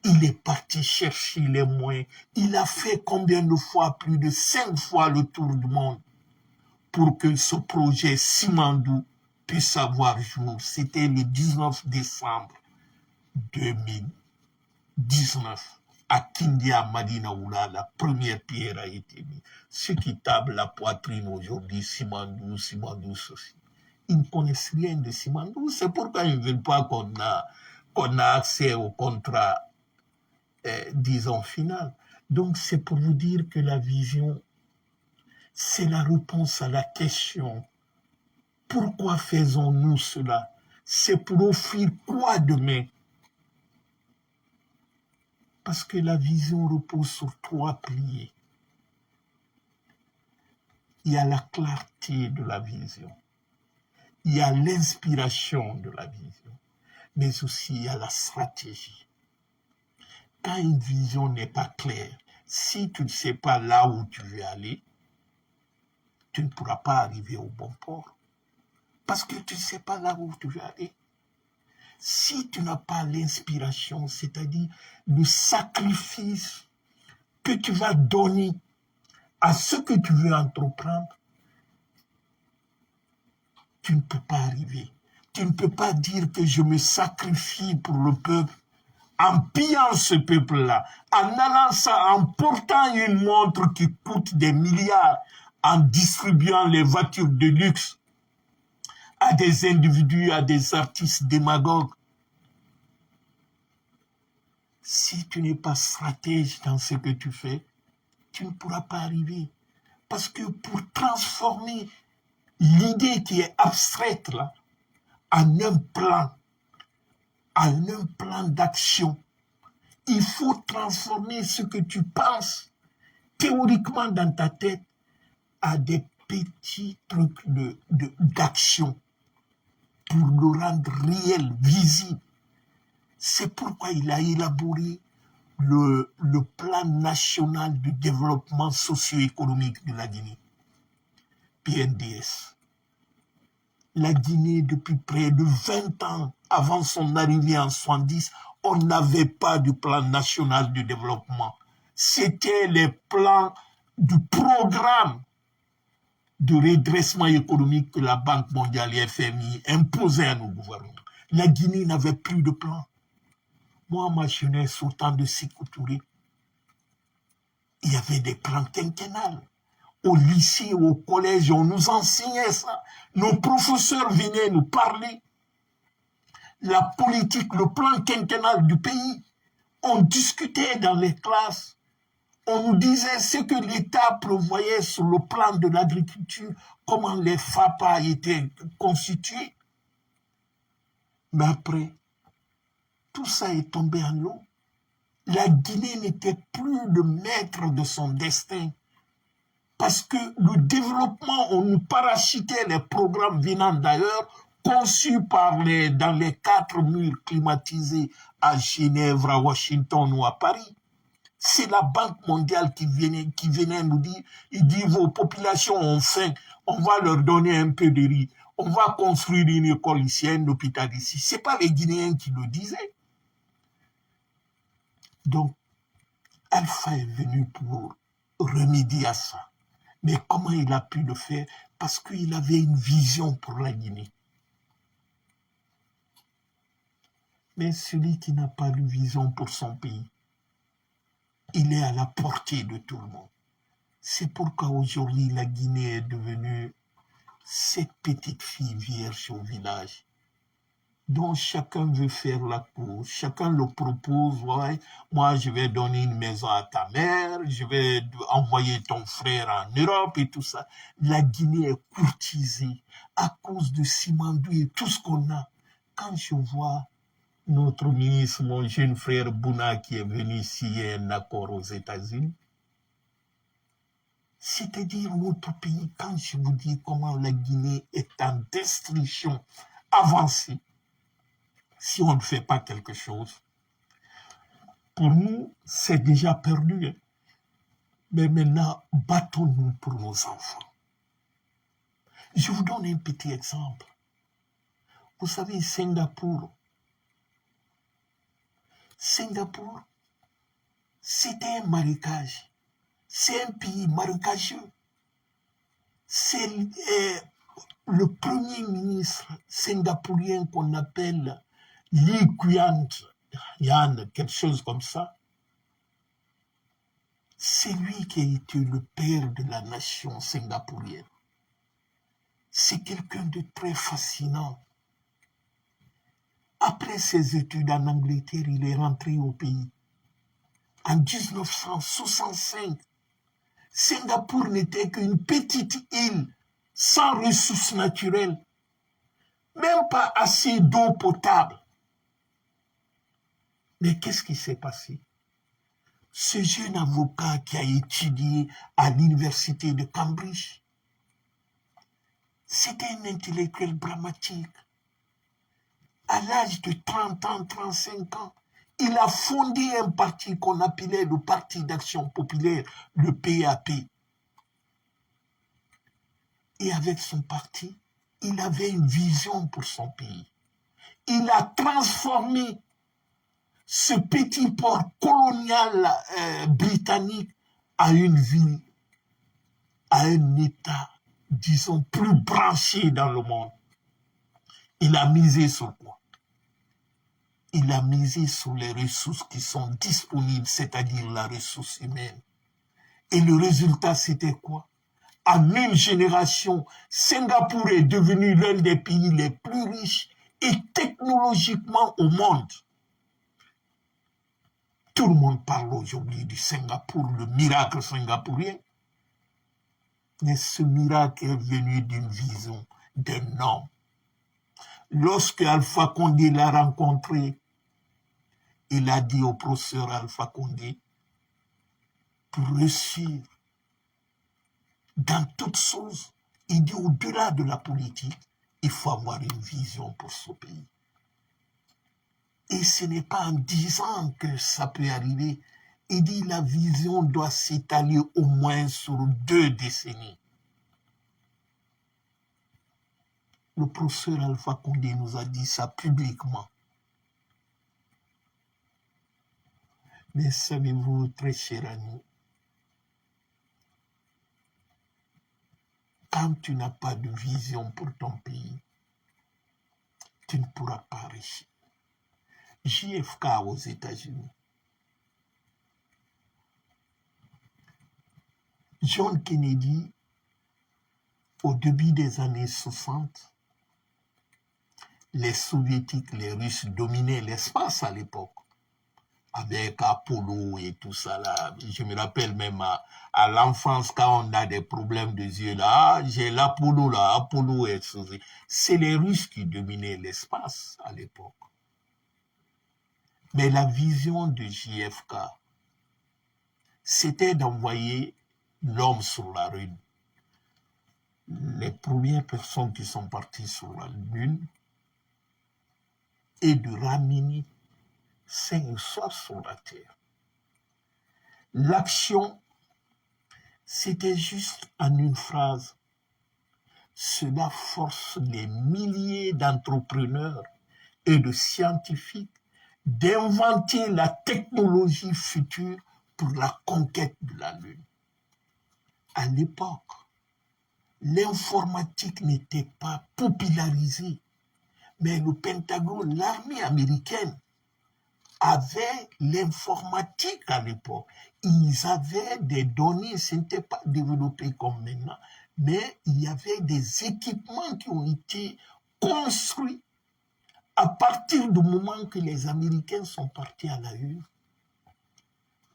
Il est parti chercher les moyens. Il a fait combien de fois? Plus de 5 fois le tour du monde pour que ce projet Simandou puisse avoir jour. C'était le 19 décembre 2019. À Kindia, Madina Oula, la première pierre a été mise. Ceux qui tablent la poitrine aujourd'hui, Simandou, ceci. Ils ne connaissent rien de Simandou. C'est pourquoi ils ne veulent pas qu'on a accès au contrat disons, finale. Donc, c'est pour vous dire que la vision, c'est la réponse à la question « Pourquoi faisons-nous cela ?» C'est pour offrir quoi demain? Parce que la vision repose sur 3 piliers. Il y a la clarté de la vision. Il y a l'inspiration de la vision. Mais aussi, il y a la stratégie. Quand une vision n'est pas claire, si tu ne sais pas là où tu veux aller, tu ne pourras pas arriver au bon port. Parce que tu ne sais pas là où tu veux aller. Si tu n'as pas l'inspiration, c'est-à-dire le sacrifice que tu vas donner à ce que tu veux entreprendre, tu ne peux pas arriver. Tu ne peux pas dire que je me sacrifie pour le peuple en pillant ce peuple-là, en allant ça, en portant une montre qui coûte des milliards, en distribuant les voitures de luxe à des individus, à des artistes démagogues. Si tu n'es pas stratège dans ce que tu fais, tu ne pourras pas arriver. Parce que pour transformer l'idée qui est abstraite là, en un plan d'action, il faut transformer ce que tu penses théoriquement dans ta tête à des petits trucs d'action pour le rendre réel, visible. C'est pourquoi il a élaboré le plan national de développement socio-économique de la Guinée, PNDS. La Guinée, depuis près de 20 ans, avant son arrivée en 70, on n'avait pas de plan national de développement. C'était les plans du programme de redressement économique que la Banque mondiale et FMI imposaient à nos gouvernements. La Guinée n'avait plus de plan. Moi, ma jeunesse, au temps de Sékou Touré, il y avait des plans quinquennales. Au lycée, au collège, on nous enseignait ça. Nos professeurs venaient nous parler. La politique, le plan quinquennal du pays. On discutait dans les classes. On nous disait ce que l'État prévoyait sur le plan de l'agriculture, comment les FAPA étaient constitués. Mais après, tout ça est tombé en l'eau. La Guinée n'était plus le maître de son destin. Parce que le développement, on nous parachutait les programmes venant d'ailleurs, conçus dans les 4 murs climatisés à Genève, à Washington ou à Paris. C'est la Banque mondiale qui venait nous dire, il dit vos populations ont faim, on va leur donner un peu de riz, on va construire une école ici, un hôpital ici. Ce n'est pas les Guinéens qui le disaient. Donc, Alpha est venu pour remédier à ça. Mais comment il a pu le faire? Parce qu'il avait une vision pour la Guinée. Mais celui qui n'a pas de vision pour son pays, il est à la portée de tout le monde. C'est pourquoi aujourd'hui la Guinée est devenue cette petite fille vierge au village, dont chacun veut faire la cour, chacun le propose, ouais, moi je vais donner une maison à ta mère, je vais envoyer ton frère en Europe et tout ça. La Guinée est courtisée à cause de Simandou et tout ce qu'on a. Quand je vois notre ministre, mon jeune frère Bouna, qui est venu signer un accord aux États-Unis, c'est-à-dire notre pays, quand je vous dis comment la Guinée est en destruction avancée, si on ne fait pas quelque chose, pour nous, c'est déjà perdu. Mais maintenant, battons-nous pour nos enfants. Je vous donne un petit exemple. Vous savez, Singapour, c'était un marécage. C'est un pays marécageux. C'est le premier ministre singapourien qu'on appelle Lee Kuan Yew, quelque chose comme ça. C'est lui qui a été le père de la nation singapourienne. C'est quelqu'un de très fascinant. Après ses études en Angleterre, il est rentré au pays. En 1965, Singapour n'était qu'une petite île sans ressources naturelles, même pas assez d'eau potable. Mais qu'est-ce qui s'est passé? ce jeune avocat qui a étudié à l'université de Cambridge, c'était un intellectuel dramatique. À l'âge de 30 ans, 35 ans, il a fondé un parti qu'on appelait le Parti d'Action Populaire, le PAP. Et avec son parti, il avait une vision pour son pays. Il a transformé ce petit port colonial britannique à une ville, à un État, disons, plus branché dans le monde. Il a misé sur quoi? Il a misé sur les ressources qui sont disponibles, c'est-à-dire la ressource humaine. Et le résultat, c'était quoi? En une génération, Singapour est devenu l'un des pays les plus riches et technologiquement au monde. Tout le monde parle aujourd'hui du Singapour, le miracle singapourien. Mais ce miracle est venu d'une vision d'un homme. Lorsque Alpha Condé l'a rencontré, il a dit au professeur Alpha Condé, pour réussir dans toutes choses, il dit au-delà de la politique, il faut avoir une vision pour ce pays. Et ce n'est pas en 10 ans que ça peut arriver. Il dit la vision doit s'étaler au moins sur 2 décennies. Le professeur Alpha Condé nous a dit ça publiquement. Mais savez-vous, très cher ami, quand tu n'as pas de vision pour ton pays, tu ne pourras pas réussir. JFK aux États-Unis. John Kennedy, au début des années 60, les Soviétiques, les Russes dominaient l'espace à l'époque, avec Apollo et tout ça là. Je me rappelle même à l'enfance, quand on a des problèmes de yeux là, j'ai l'Apollo là, Apollo est sauvé. C'est les Russes qui dominaient l'espace à l'époque. Mais la vision de JFK, c'était d'envoyer l'homme sur la Lune. Les premières personnes qui sont parties sur la Lune et de ramener 5 soirs sur la Terre. L'action, c'était juste en une phrase. Cela force les milliers d'entrepreneurs et de scientifiques d'inventer la technologie future pour la conquête de la Lune. À l'époque, l'informatique n'était pas popularisée, mais le Pentagone, l'armée américaine, avait l'informatique à l'époque. Ils avaient des données, ce n'était pas développé comme maintenant, mais il y avait des équipements qui ont été construits à partir du moment que les Américains sont partis à la Lune.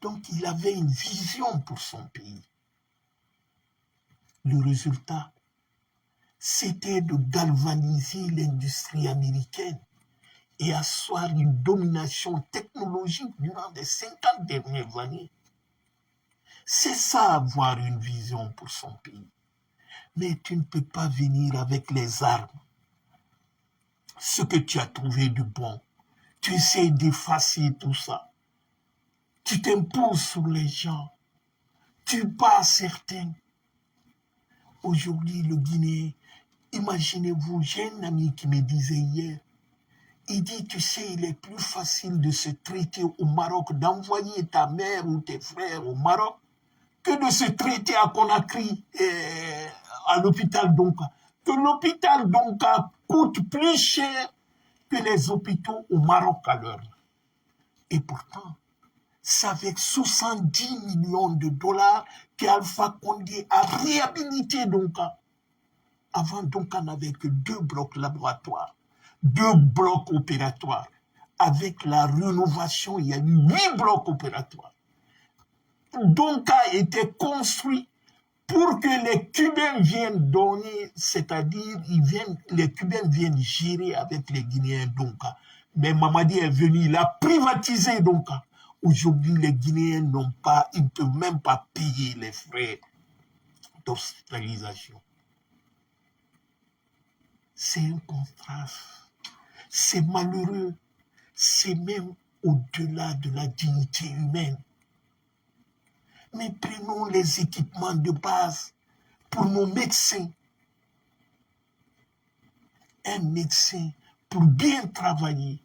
Donc il avait une vision pour son pays. Le résultat, c'était de galvaniser l'industrie américaine et asseoir une domination technologique durant les 50 dernières années. C'est ça, avoir une vision pour son pays. Mais tu ne peux pas venir avec les armes. Ce que tu as trouvé de bon, tu essaies d'effacer tout ça. Tu t'imposes sur les gens. Tu bats certains. Aujourd'hui, le Guinéen, imaginez-vous, j'ai un ami qui me disait hier, il dit, tu sais, il est plus facile de se traiter au Maroc, d'envoyer ta mère ou tes frères au Maroc, que de se traiter à Conakry, à l'hôpital Donka. Que l'hôpital Donka coûte plus cher que les hôpitaux au Maroc à l'heure. Et pourtant, c'est avec 70 millions de dollars qu'Alpha Condé a réhabilité Donka. Avant, Donka n'avait que 2 blocs laboratoires, 2 blocs opératoires. Avec la rénovation, il y a eu 8 blocs opératoires. Donka était construit pour que les Cubains viennent donner, c'est-à-dire les Cubains viennent gérer avec les Guinéens Donka. Mais Mamadi est venu, il a privatisé Donka. Aujourd'hui, les Guinéens ils ne peuvent même pas payer les frais d'hospitalisation. C'est un contraste. C'est malheureux. C'est même au-delà de la dignité humaine. Mais prenons les équipements de base pour nos médecins. Un médecin, pour bien travailler,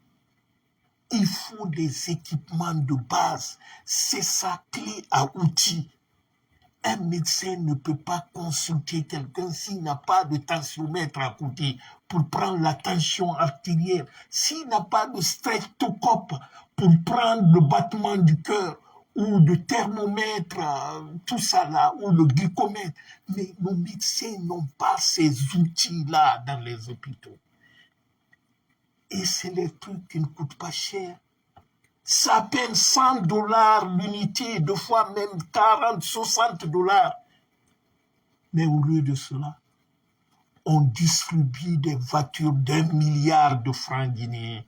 il faut des équipements de base. C'est sa clé à outils. Un médecin ne peut pas consulter quelqu'un s'il n'a pas de tensiomètre à côté pour prendre la tension artérielle, s'il n'a pas de stéthoscope pour prendre le battement du cœur, ou de thermomètre, tout ça là, ou le glycomètre. Mais nos médecins n'ont pas ces outils-là dans les hôpitaux. Et c'est les trucs qui ne coûtent pas cher. Ça à peine $100 l'unité, deux fois même 40, $60. Mais au lieu de cela, on distribue des voitures d'1 milliard de francs guinéens.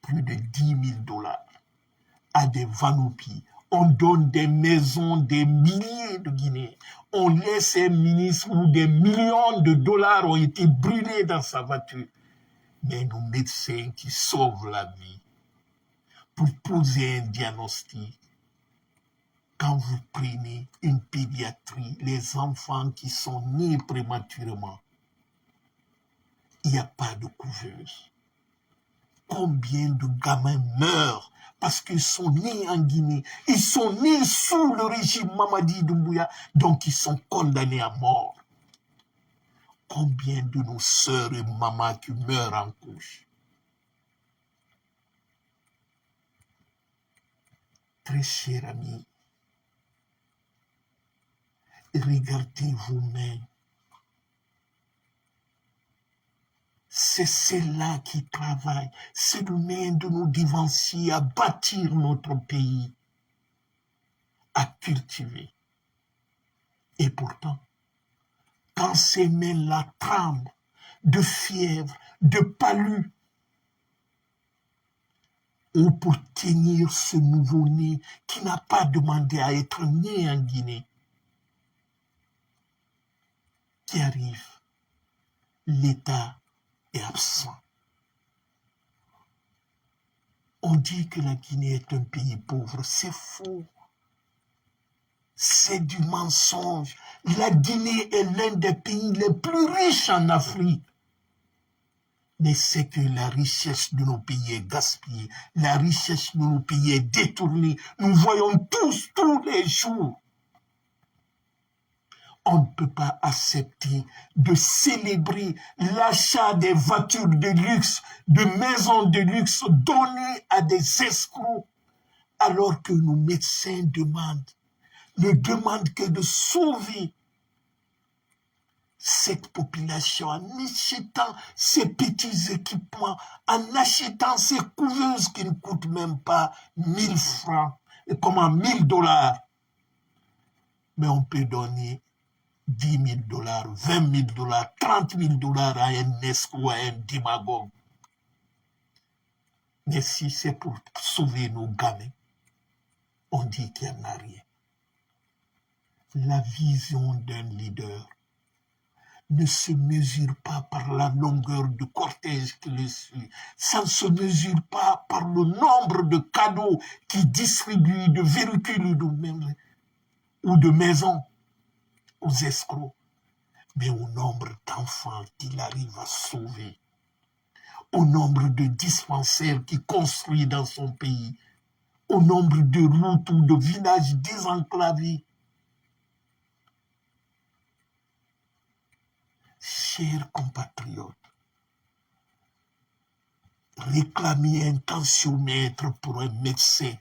Plus de $10 000 à des vanopies. On donne des maisons, des milliers de Guinéens. On laisse un ministre où des millions de dollars ont été brûlés dans sa voiture. Mais nos médecins qui sauvent la vie, pour poser un diagnostic, quand vous prenez une pédiatrie, les enfants qui sont nés prématurément, il n'y a pas de couveuse. Combien de gamins meurent parce qu'ils sont nés en Guinée, ils sont nés sous le régime Mamadi Doumbouya, donc ils sont condamnés à mort. Combien de nos sœurs et mamans qui meurent en couche. Très chers amis, regardez vos mains. C'est celles-là qui travaillent. C'est le main de nos dévanciers à bâtir notre pays, à cultiver. Et pourtant, quand ces mains-là tremblent de fièvre, de palu, ou pour tenir ce nouveau-né qui n'a pas demandé à être né en Guinée, qui arrive, l'État est absent. On dit que la Guinée est un pays pauvre, c'est faux. C'est du mensonge. La Guinée est l'un des pays les plus riches en Afrique. Mais c'est que la richesse de nos pays est gaspillée. La richesse de nos pays est détournée. Nous voyons tous les jours. On ne peut pas accepter de célébrer l'achat des voitures de luxe, de maisons de luxe données à des escrocs, alors que nos médecins ne demandent que de sauver cette population en achetant ces petits équipements, en achetant ces couveuses qui ne coûtent même pas 1000 francs, et comment $1000. Mais on peut donner $10 000, $20 000, $30 000 à un escroc, à un démagogue. Mais si c'est pour sauver nos gamins, on dit qu'il n'y en a rien. La vision d'un leader ne se mesure pas par la longueur du cortège qui le suit. Ça ne se mesure pas par le nombre de cadeaux qu'il distribue, de véhicules ou de maisons aux escrocs, mais au nombre d'enfants qu'il arrive à sauver, au nombre de dispensaires qu'il construit dans son pays, au nombre de routes ou de villages désenclavés. Chers compatriotes, réclamer un tensiomètre pour un médecin,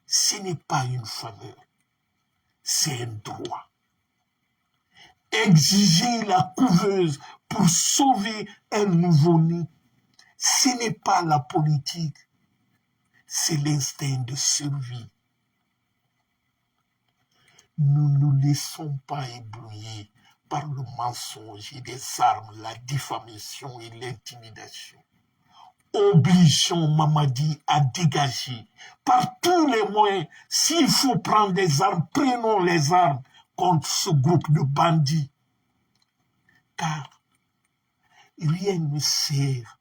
ce n'est pas une faveur, c'est un droit. Exiger la couveuse pour sauver un nouveau-né, ce n'est pas la politique, c'est l'instinct de survie. Nous ne nous laissons pas éblouir par le mensonge et des armes, la diffamation et l'intimidation. Obligeons Mamadi à dégager par tous les moyens. S'il faut prendre des armes, prenons les armes contre ce groupe de bandits. Car rien ne sert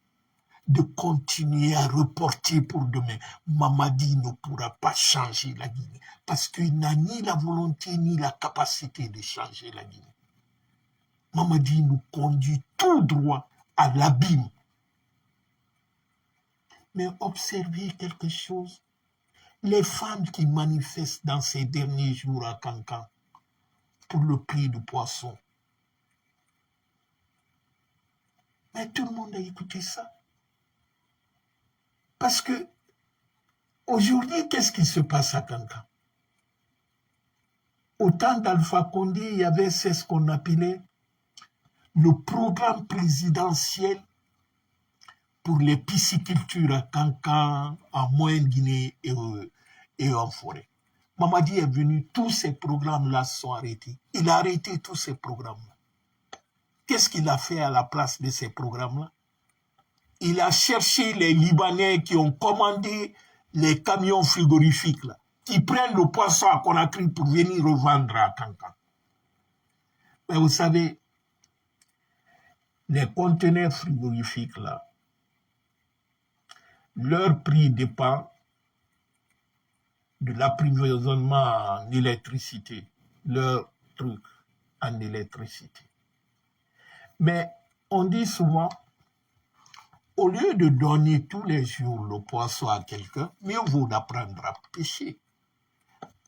de continuer à reporter pour demain. Mamadi ne pourra pas changer la Guinée parce qu'il n'a ni la volonté ni la capacité de changer la Guinée. Mamadi nous conduit tout droit à l'abîme. Mais observez quelque chose. Les femmes qui manifestent dans ces derniers jours à Kankan pour le prix du poisson. Mais tout le monde a écouté ça. Parce que aujourd'hui, qu'est-ce qui se passe à Kankan? Au temps d'Alpha Condé, il y avait ce qu'on appelait le programme présidentiel pour les piscicultures à Kankan, en Moyenne-Guinée et en forêt. Mamadi est venu, tous ces programmes-là sont arrêtés. Il a arrêté tous ces programmes-là. Qu'est-ce qu'il a fait à la place de ces programmes-là? Il a cherché les Libanais qui ont commandé les camions frigorifiques, là, qui prennent le poisson à Conakry pour venir revendre à Kankan. Mais vous savez, les conteneurs frigorifiques, là, leur prix dépend de l'approvisionnement en électricité, leur truc en électricité. Mais on dit souvent, au lieu de donner tous les jours le poisson à quelqu'un, mieux vaut d'apprendre à pêcher.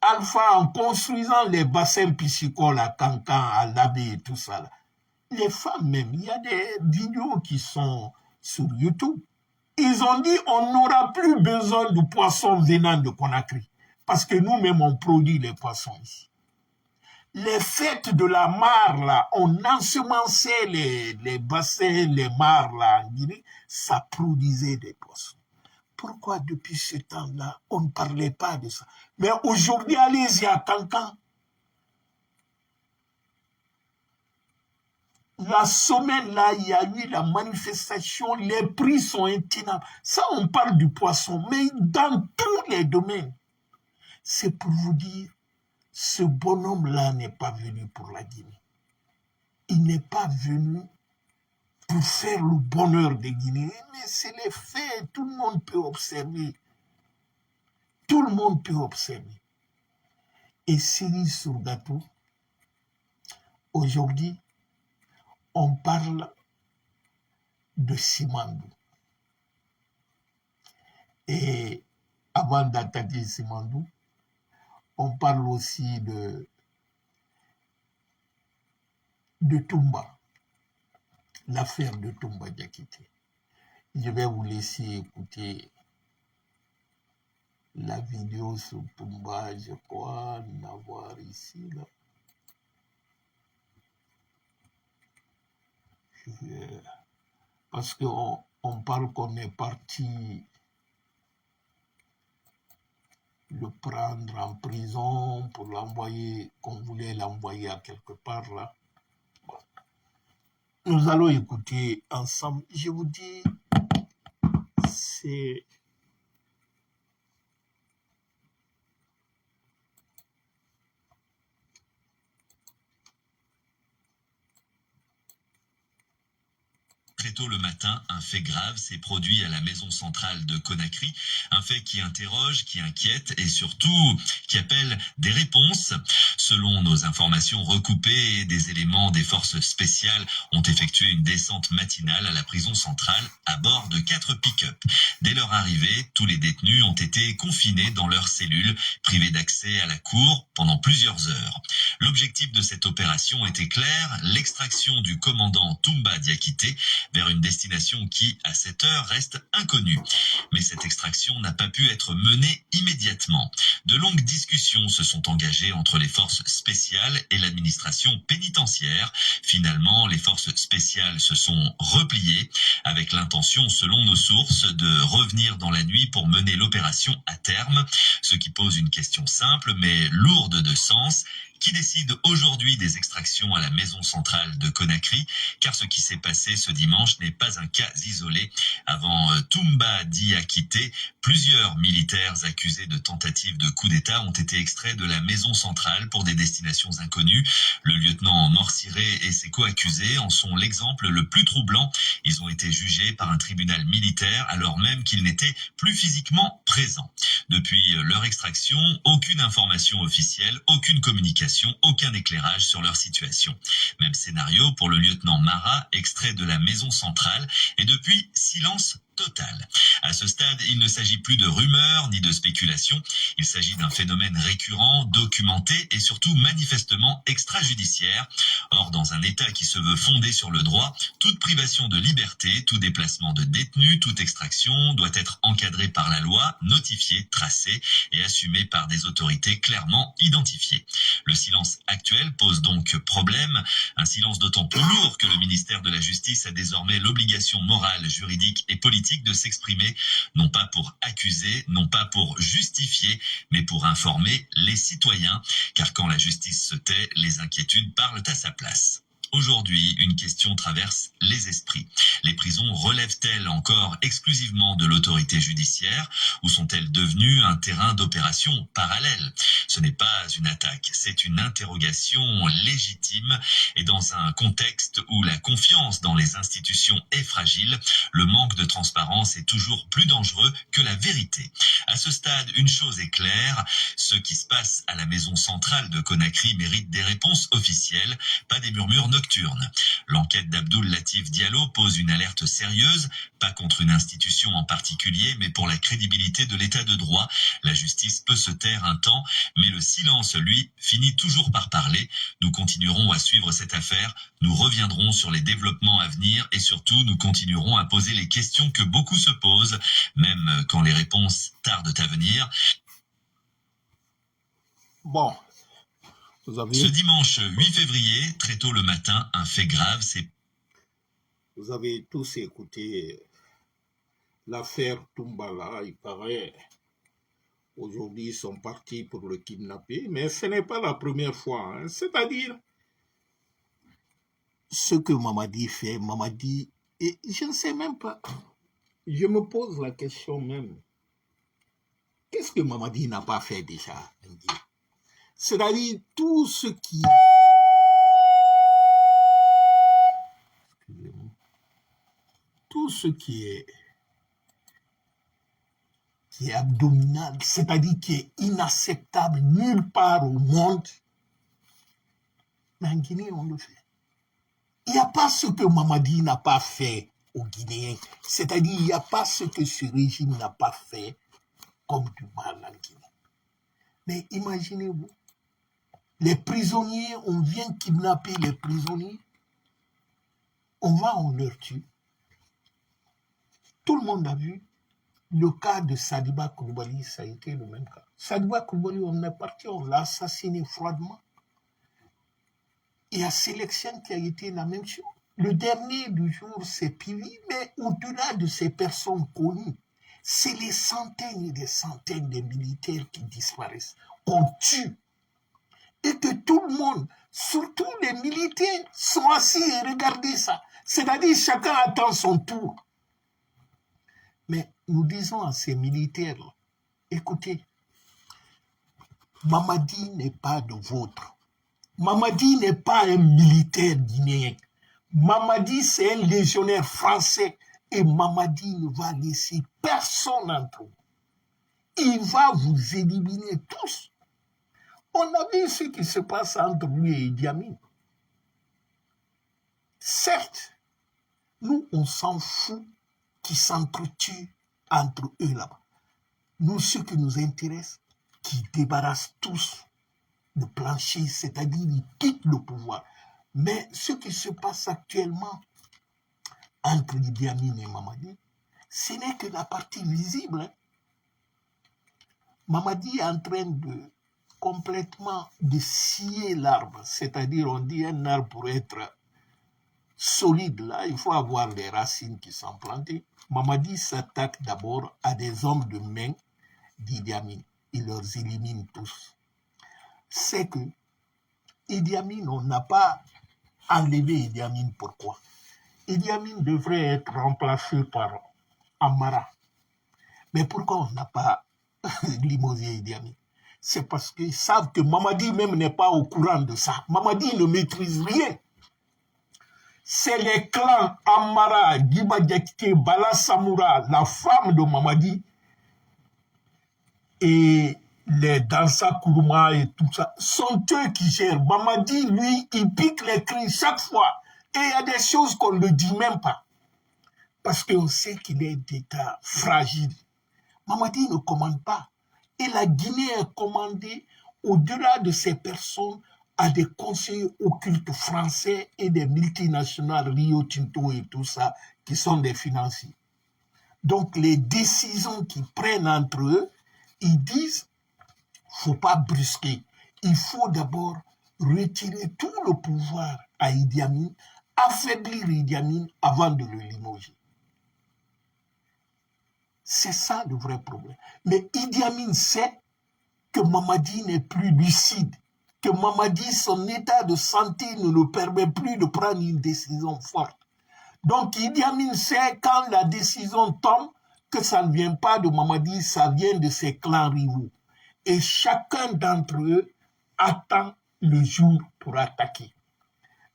Alpha, en construisant les bassins piscicoles à Kankan, à Labé et tout ça, là, les femmes même, il y a des vidéos qui sont sur YouTube. Ils ont dit on n'aura plus besoin de poissons venant de Conakry. Parce que nous-mêmes, on produit les poissons ici. Les fêtes de la mare, là, on ensemençait les bassins, les mares, là, en Guinée, ça produisait des poissons. Pourquoi depuis ce temps-là, on ne parlait pas de ça? Mais aujourd'hui, allez-y à Kankan. La semaine, là, il y a eu la manifestation, les prix sont intenables. Ça, on parle du poisson, mais dans tous les domaines. C'est pour vous dire, ce bonhomme-là n'est pas venu pour la Guinée. Il n'est pas venu pour faire le bonheur des Guinéens, mais c'est les faits, tout le monde peut observer. Tout le monde peut observer. Et cerise sur gâteau, aujourd'hui, on parle de Simandou. Et avant d'attaquer Simandou, on parle aussi de Toumba, l'affaire de Toumba Diakité. Je vais vous laisser écouter la vidéo sur Toumba, je crois en avoir ici, là. Parce qu'on parle qu'on est parti le prendre en prison pour l'envoyer, qu'on voulait l'envoyer à quelque part là. Bon. Nous allons écouter ensemble. Je vous dis, c'est... Très tôt le matin, un fait grave s'est produit à la maison centrale de Conakry, un fait qui interroge, qui inquiète et surtout qui appelle des réponses. Selon nos informations recoupées, des éléments des forces spéciales ont effectué une descente matinale à la prison centrale à bord de 4 pick-up. Dès leur arrivée, tous les détenus ont été confinés dans leurs cellules, privés d'accès à la cour pendant plusieurs heures. L'objectif de cette opération était clair, l'extraction du commandant Toumba Diakité vers une destination qui, à cette heure, reste inconnue. Mais cette extraction n'a pas pu être menée immédiatement. De longues discussions se sont engagées entre les forces spéciales et l'administration pénitentiaire. Finalement, les forces spéciales se sont repliées avec l'intention, selon nos sources, de revenir dans la nuit pour mener l'opération à terme. Ce qui pose une question simple mais lourde de sens. qui décide aujourd'hui des extractions à la maison centrale de Conakry, car ce qui s'est passé ce dimanche n'est pas un cas isolé. Avant Toumba Diakité, plusieurs militaires accusés de tentative de coup d'État ont été extraits de la maison centrale pour des destinations inconnues. Le lieutenant Morsiré et ses co-accusés en sont l'exemple le plus troublant. Ils ont été jugés par un tribunal militaire alors même qu'ils n'étaient plus physiquement présents. Depuis leur extraction, aucune information officielle, aucune communication, aucun éclairage sur leur situation. Même scénario pour le lieutenant Mara, extrait de la maison centrale, et depuis, silence total. À ce stade, il ne s'agit plus de rumeurs ni de spéculations. Il s'agit d'un phénomène récurrent, documenté et surtout manifestement extrajudiciaire. Or, dans un État qui se veut fondé sur le droit, toute privation de liberté, tout déplacement de détenus, toute extraction doit être encadrée par la loi, notifiée, tracée et assumée par des autorités clairement identifiées. Le silence actuel pose donc problème, un silence d'autant plus lourd que le ministère de la Justice a désormais l'obligation morale, juridique et politique de s'exprimer, non pas pour accuser, non pas pour justifier, mais pour informer les citoyens, car quand la justice se tait, les inquiétudes parlent à sa place. Aujourd'hui, une question traverse les esprits. Les prisons relèvent-elles encore exclusivement de l'autorité judiciaire ou sont-elles devenues un terrain d'opération parallèle? Ce n'est pas une attaque, c'est une interrogation légitime et dans un contexte où la confiance dans les institutions est fragile, le manque de transparence est toujours plus dangereux que la vérité. À ce stade, une chose est claire, ce qui se passe à la maison centrale de Conakry mérite des réponses officielles, pas des murmures nocturnes. L'enquête d'Abdoul Latif Diallo pose une alerte sérieuse, pas contre une institution en particulier, mais pour la crédibilité de l'état de droit. La justice peut se taire un temps, mais le silence, lui, finit toujours par parler. Nous continuerons à suivre cette affaire, nous reviendrons sur les développements à venir et surtout nous continuerons à poser les questions que beaucoup se posent, même quand les réponses tardent à venir. Bon, vous avez... Ce dimanche 8 février, très tôt le matin, un fait grave s'est... Vous avez tous écouté l'affaire Toumbala, il paraît. Aujourd'hui, ils sont partis pour le kidnapper, mais ce n'est pas la première fois. Hein. C'est-à-dire, ce que Mamadi fait, Mamadi, et je ne sais même pas, je me pose la question même, qu'est-ce que Mamadi n'a pas fait déjà? C'est-à-dire, tout ce qui... Tout ce qui est abominable, c'est-à-dire qui est inacceptable nulle part au monde, mais en Guinée, on le fait. Il n'y a pas ce que Mamadi n'a pas fait aux Guinéens, c'est-à-dire il n'y a pas ce que ce régime n'a pas fait comme du mal en Guinée. Mais imaginez-vous, les prisonniers, on vient kidnapper les prisonniers, on va, on leur tue. Tout le monde a vu. Le cas de Sadiba Koulibaly, ça a été le même cas. Sadiba Koulibaly, on est parti, on l'a assassiné froidement. Et à Sélection qui a été la même chose. Le dernier du jour, c'est Pivi, mais au-delà de ces personnes connues, c'est les centaines et des centaines de militaires qui disparaissent, qu'on tue. Et que tout le monde, surtout les militaires, sont assis et regardent ça. C'est-à-dire chacun attend son tour. Mais nous disons à ces militaires, écoutez, Mamadi n'est pas de vôtre. Mamadi n'est pas un militaire guinéen. Mamadi, c'est un légionnaire français. Et Mamadi ne va laisser personne entre vous. Il va vous éliminer tous. On a vu ce qui se passe entre lui et Idi Amin. Certes, nous, on s'en fout qui s'entretuent entre eux là-bas. Nous, ce qui nous intéresse, qui débarrassent tous le plancher, c'est-à-dire ils quittent le pouvoir. Mais ce qui se passe actuellement entre Idi Amin et Mamadi, ce n'est que la partie visible. Hein. Mamadi est en train de complètement de scier l'arbre, c'est-à-dire on dit un arbre pour être solide, là, il faut avoir des racines qui sont plantées. Mamadi s'attaque d'abord à des hommes de main d'Idi Amin. Il les élimine tous. C'est que Idi Amin, on n'a pas enlevé Idi Amin. Pourquoi? Idi Amin devrait être remplacé par Amara. Mais pourquoi on n'a pas limogé Idi Amin? C'est parce qu'ils savent que Mamadi même n'est pas au courant de ça. Mamadi ne maîtrise rien. C'est les clans Amara, Giba Diakité, Bala Samoura, la femme de Mamadi, et les Dansa Kourouma et tout ça, sont eux qui gèrent. Mamadi, lui, il pique les cris chaque fois. Et il y a des choses qu'on ne dit même pas. Parce qu'on sait qu'il est d'État fragile. Mamadi ne commande pas. Et la Guinée est commandée, au-delà de ces personnes, à des conseillers occultes français et des multinationales, Rio Tinto et tout ça, qui sont des financiers. Donc les décisions qu'ils prennent entre eux, ils disent, faut pas brusquer. Il faut d'abord retirer tout le pouvoir à Idi Amin, affaiblir Idi Amin avant de le limoger. C'est ça le vrai problème. Mais Idi Amin sait que Mamadi n'est plus lucide, que Mamadi, son état de santé ne le permet plus de prendre une décision forte. Donc Idi Amin sait quand la décision tombe que ça ne vient pas de Mamadi, ça vient de ses clans rivaux. Et chacun d'entre eux attend le jour pour attaquer.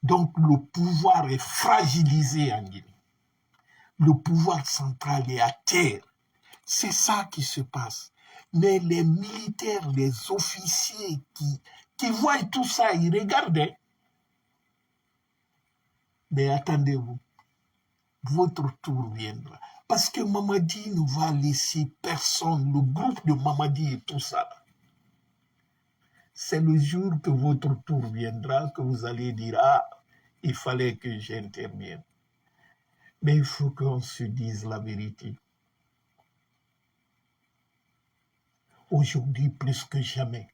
Donc le pouvoir est fragilisé en Guinée. Le pouvoir central est à terre. C'est ça qui se passe. Mais les militaires, les officiers qui voient tout ça, ils regardaient. Mais attendez-vous, votre tour viendra. Parce que Mamadi ne va laisser personne, le groupe de Mamadi et tout ça. C'est le jour que votre tour viendra que vous allez dire, ah, il fallait que j'intervienne. Mais il faut qu'on se dise la vérité. Aujourd'hui, plus que jamais,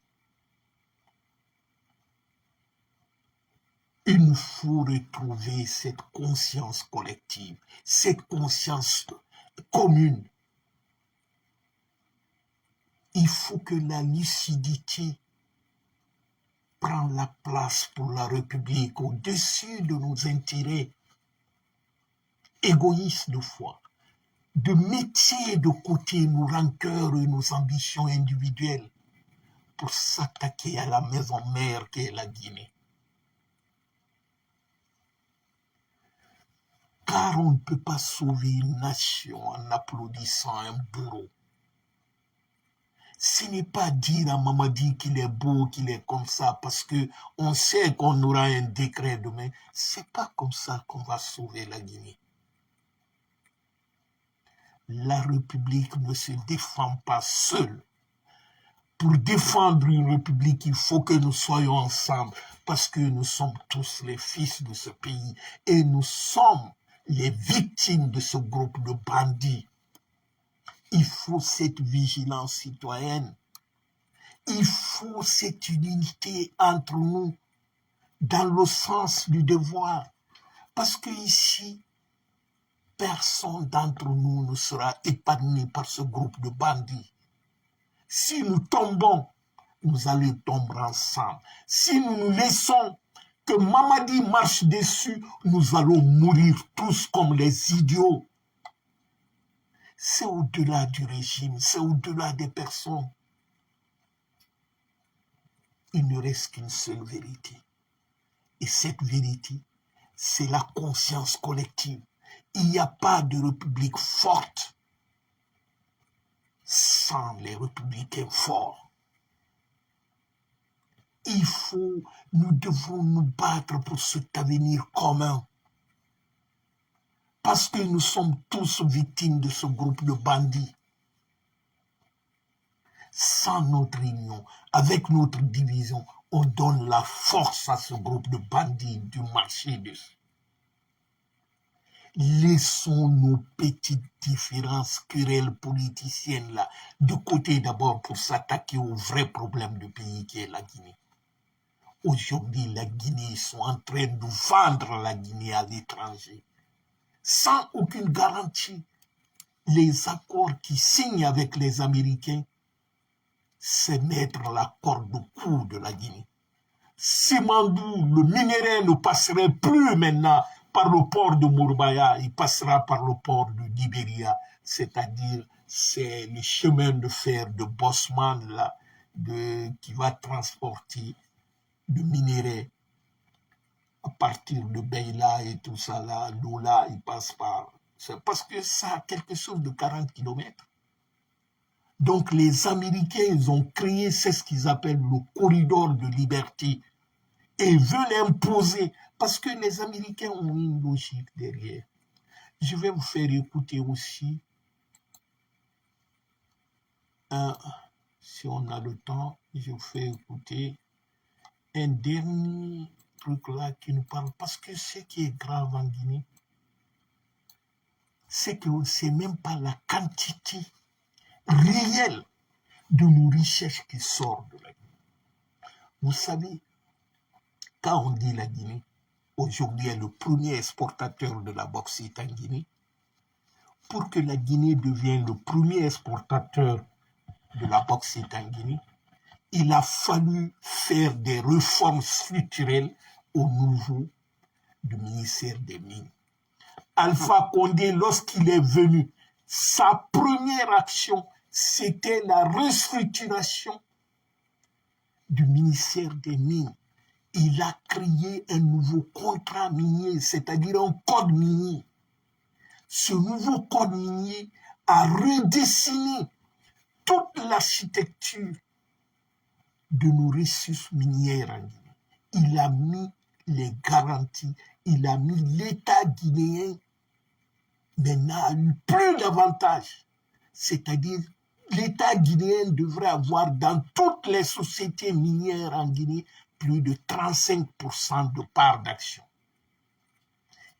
il nous faut retrouver cette conscience collective, cette conscience commune. Il faut que la lucidité prenne la place pour la République au-dessus de nos intérêts égoïstes de foi, de mettre de côté nos rancœurs et nos ambitions individuelles pour s'attaquer à la maison mère qu'est la Guinée. Car on ne peut pas sauver une nation en applaudissant un bourreau. Ce n'est pas dire à Mamadi qu'il est beau, qu'il est comme ça, parce qu'on sait qu'on aura un décret demain. C'est pas comme ça qu'on va sauver la Guinée. La République ne se défend pas seule. Pour défendre une République, il faut que nous soyons ensemble, parce que nous sommes tous les fils de ce pays et nous sommes les victimes de ce groupe de bandits. Il faut cette vigilance citoyenne. Il faut cette unité entre nous dans le sens du devoir. Parce que ici, personne d'entre nous ne sera épargné par ce groupe de bandits. Si nous tombons, nous allons tomber ensemble. Si nous nous laissons que Mamadi marche dessus, nous allons mourir tous comme les idiots. C'est au-delà du régime, c'est au-delà des personnes. Il ne reste qu'une seule vérité. Et cette vérité, c'est la conscience collective. Il n'y a pas de république forte sans les républicains forts. Nous devons nous battre pour cet avenir commun. Parce que nous sommes tous victimes de ce groupe de bandits. Sans notre union, avec notre division, on donne la force à ce groupe de bandits du marché dessus. Laissons nos petites différences querelles politiciennes là de côté d'abord pour s'attaquer au vrai problème du pays qui est la Guinée. Aujourd'hui, la Guinée, ils sont en train de vendre la Guinée à l'étranger sans aucune garantie. Les accords qu'ils signent avec les Américains, c'est mettre la corde au cou de la Guinée. Simandou, le minerai ne passerait plus maintenant par le port de Mourbaya, il passera par le port de Libéria, c'est-à-dire c'est le chemin de fer de Bosman là, qui va transporter le minerai à partir de Beila et tout ça là, l'eau là, il passe par... C'est parce que ça a quelque chose de 40 km. Donc les Américains, ils ont créé, c'est ce qu'ils appellent le corridor de liberté et veulent imposer, parce que les Américains ont une logique derrière. Je vais vous faire écouter aussi, si on a le temps, je vous fais écouter un dernier truc là qui nous parle, parce que ce qui est grave en Guinée, c'est que c'est même pas la quantité réelle de nos richesses qui sortent de la Guinée. Vous savez, quand on dit la Guinée, aujourd'hui est le premier exportateur de la bauxite en Guinée. Pour que la Guinée devienne le premier exportateur de la bauxite en Guinée, il a fallu faire des réformes structurelles au niveau du ministère des Mines. Alpha Condé, lorsqu'il est venu, sa première action, c'était la restructuration du ministère des Mines. Il a créé un nouveau contrat minier, c'est-à-dire un code minier. Ce nouveau code minier a redessiné toute l'architecture de nos ressources minières en Guinée. Il a mis les garanties, il a mis l'État guinéen maintenant a eu plus d'avantages. C'est-à-dire, l'État guinéen devrait avoir dans toutes les sociétés minières en Guinée plus de 35% de part d'action.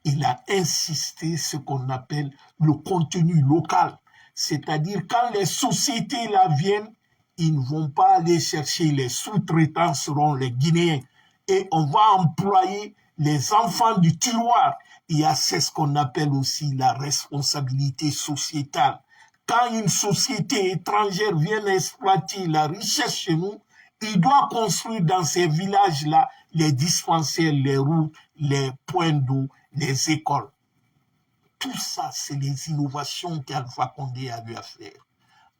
Il a insisté ce qu'on appelle le contenu local. C'est-à-dire, quand les sociétés là viennent, ils ne vont pas aller chercher les sous-traitants, seront les Guinéens. Et on va employer les enfants du tiroir. Il y a ce qu'on appelle aussi la responsabilité sociétale. Quand une société étrangère vient exploiter la richesse chez nous, il doit construire dans ces villages-là les dispensaires, les routes, les points d'eau, les écoles. Tout ça, c'est les innovations qu'Alpha Condé a eu à faire.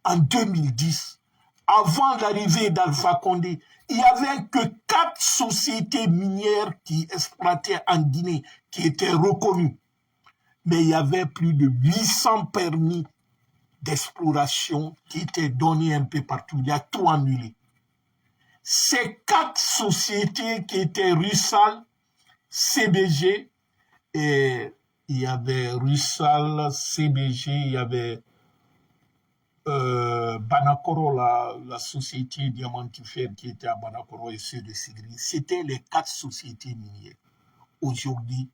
En 2010, avant l'arrivée d'Alpha Condé, il n'y avait que 4 sociétés minières qui exploitaient en Guinée, qui étaient reconnues. Mais il y avait plus de 800 permis d'exploration qui étaient donnés un peu partout. Il y a tout annulé. Ces 4 sociétés qui étaient Rusal, CBG, et il y avait Rusal, CBG, il y avait Banakoro, la société diamantifère qui était à Banakoro et ceux de Sigri. C'était les 4 sociétés minières. Aujourd'hui,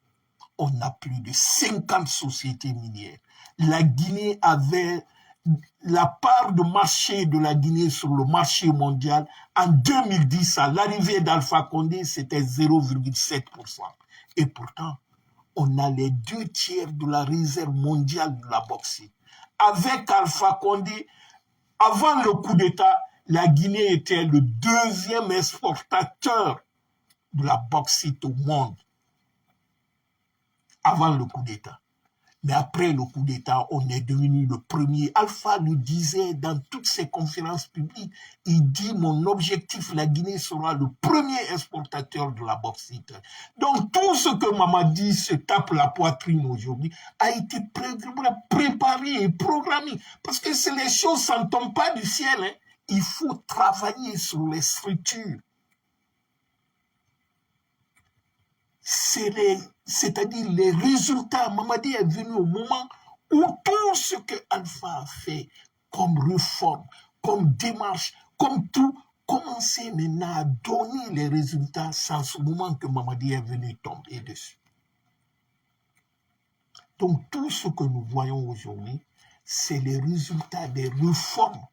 on a plus de 50 sociétés minières. La Guinée avait la part de marché de la Guinée sur le marché mondial. En 2010, à l'arrivée d'Alpha Condé, c'était 0,7%. Et pourtant, on a les 2/3 de la réserve mondiale de la bauxite. Avec Alpha Condé, avant le coup d'État, la Guinée était le 2e exportateur de la bauxite au monde. Avant le coup d'État. Mais après le coup d'État, on est devenu le premier. Alpha le disait dans toutes ses conférences publiques. Il dit, mon objectif, la Guinée sera le premier exportateur de la bauxite. Donc tout ce que Mamadi se tape la poitrine aujourd'hui a été préparé et programmé. Parce que les choses ne tombent pas du ciel. Hein. Il faut travailler sur les structures. C'est-à-dire les résultats. Mamadi est venu au moment où tout ce que Alpha a fait comme réforme, comme démarche, comme tout, commençait maintenant à donner les résultats sans ce moment que Mamadi est venu tomber dessus. Donc tout ce que nous voyons aujourd'hui, c'est les résultats des réformes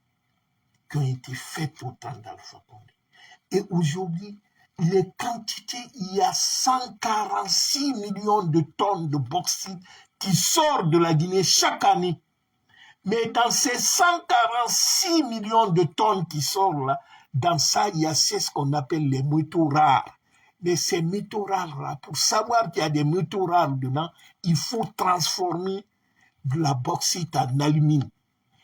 qui ont été faites au temps d'Alpha Condé. Et aujourd'hui, les quantités, il y a 146 millions de tonnes de bauxite qui sortent de la Guinée chaque année. Mais dans ces 146 millions de tonnes qui sortent là, dans ça, il y a ce qu'on appelle les métaux rares. Mais ces métaux rares-là, pour savoir qu'il y a des métaux rares dedans, il faut transformer de la bauxite en alumine.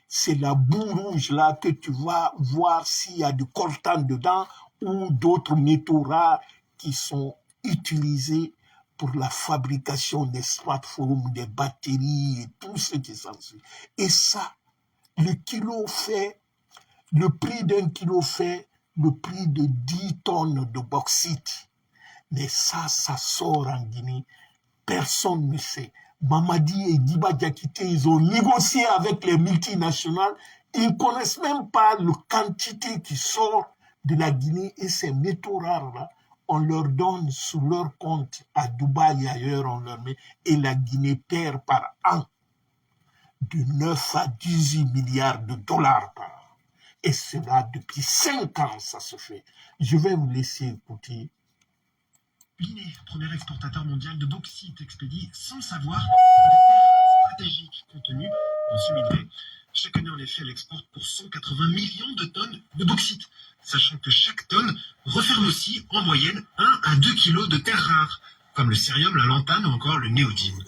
C'est la boue rouge là que tu vas voir s'il y a du coltan dedans ou d'autres métaux rares qui sont utilisés pour la fabrication des smartphones, des batteries et tout ce qui s'ensuit. Et ça, le prix d'un kilo fait le prix de 10 tonnes de bauxite. Mais ça sort en Guinée. Personne ne sait. Mamadi et Diba Diakité, ils ont négocié avec les multinationales. Ils ne connaissent même pas la quantité qui sort de la Guinée. Et ces métaux rares-là, on leur donne sous leur compte à Dubaï et ailleurs, on leur met. Et la Guinée perd par an de 9 à 18 milliards de dollars par an. Et cela, depuis 5 ans, ça se fait. Je vais vous laisser écouter. Guinée, premier exportateur mondial de bauxite, expédie sans savoir des terres stratégiques contenues dans ce minerai. Chaque année, en effet, elle exporte pour 180 millions de tonnes de bauxite, sachant que chaque tonne referme aussi, en moyenne, 1 à 2 kilos de terres rares, comme le cérium, la lantane ou encore le néodyme.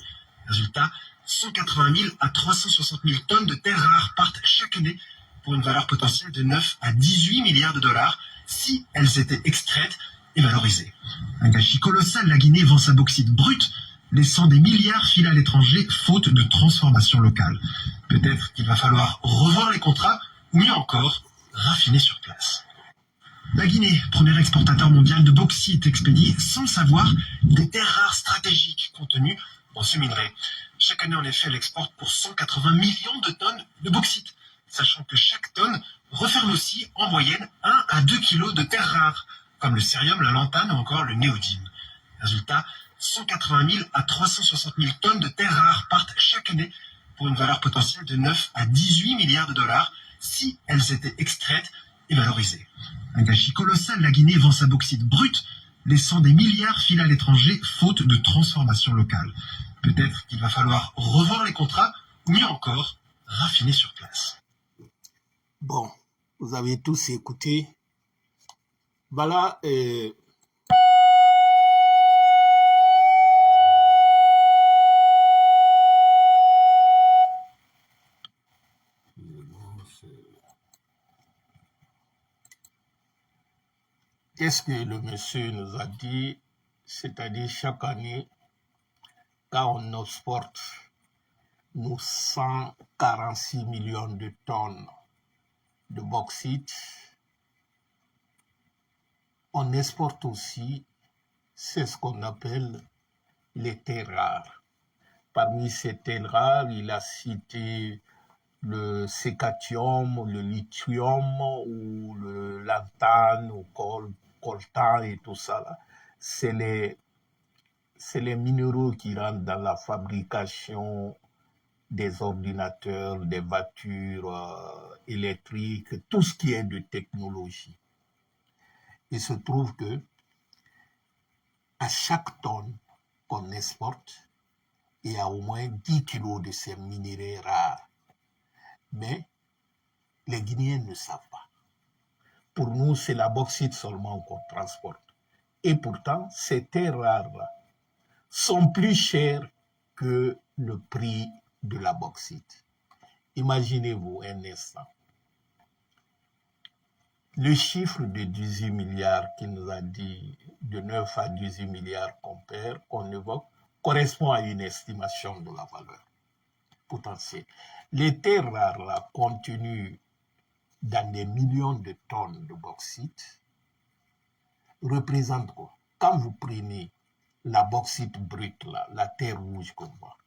Résultat, 180 000 à 360 000 tonnes de terres rares partent chaque année pour une valeur potentielle de 9 à 18 milliards de dollars si elles étaient extraites et valorisées. Un gâchis colossal, la Guinée vend sa bauxite brute, laissant des milliards filer à l'étranger faute de transformation locale. Peut-être qu'il va falloir revoir les contrats ou mieux encore, raffiner sur place. La Guinée, premier exportateur mondial de bauxite, expédie sans savoir des terres rares stratégiques contenues dans ce minerai. Chaque année, en effet, elle exporte pour 180 millions de tonnes de bauxite, sachant que chaque tonne referme aussi, en moyenne, 1 à 2 kilos de terres rares, comme le cérium, la lantane ou encore le néodyme. Résultat, 180 000 à 360 000 tonnes de terres rares partent chaque année pour une valeur potentielle de 9 à 18 milliards de dollars si elles étaient extraites et valorisées. Un gâchis colossal, la Guinée vend sa bauxite brute, laissant des milliards filer à l'étranger faute de transformation locale. Peut-être qu'il va falloir revoir les contrats ou mieux encore, raffiner sur place. Bon, vous avez tous écouté. Voilà. Qu'est-ce que le monsieur nous a dit? C'est-à-dire chaque année, quand on exporte nos 146 millions de tonnes de bauxite, on exporte aussi, c'est ce qu'on appelle les terres rares. Parmi ces terres rares, il a cité le sécatium, le lithium ou le lantane ou coltan et tout ça là. C'est les minéraux qui rentrent dans la fabrication des ordinateurs, des voitures électriques, tout ce qui est de technologie. Il se trouve que à chaque tonne qu'on exporte, il y a au moins 10 kilos de ces minéraux rares. Mais les Guinéens ne savent pas. Pour nous, c'est la bauxite seulement qu'on transporte. Et pourtant, ces terres rares sont plus chères que le prix de la bauxite. Imaginez-vous un instant. Le chiffre de 18 milliards qu'il nous a dit, de 9 à 18 milliards qu'on évoque, correspond à une estimation de la valeur potentielle. Les terres rares là, contenues dans des millions de tonnes de bauxite représentent quoi? Quand vous prenez la bauxite brute, là, la terre rouge qu'on voit,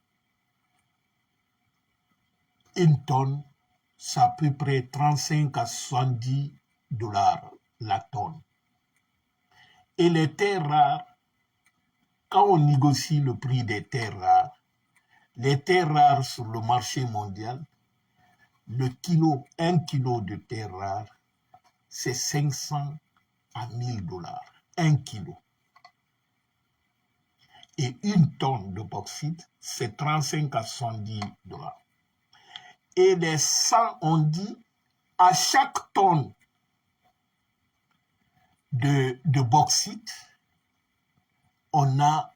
une tonne, c'est à peu près 35 à 70 dollars la tonne. Et les terres rares, quand on négocie le prix des terres rares, les terres rares sur le marché mondial, un kilo de terres rares, c'est 500 à 1000 dollars. 1 kilo. Et une tonne de bauxite, c'est 35 à 70 dollars. Et les 100, on dit, à chaque tonne de bauxite, on a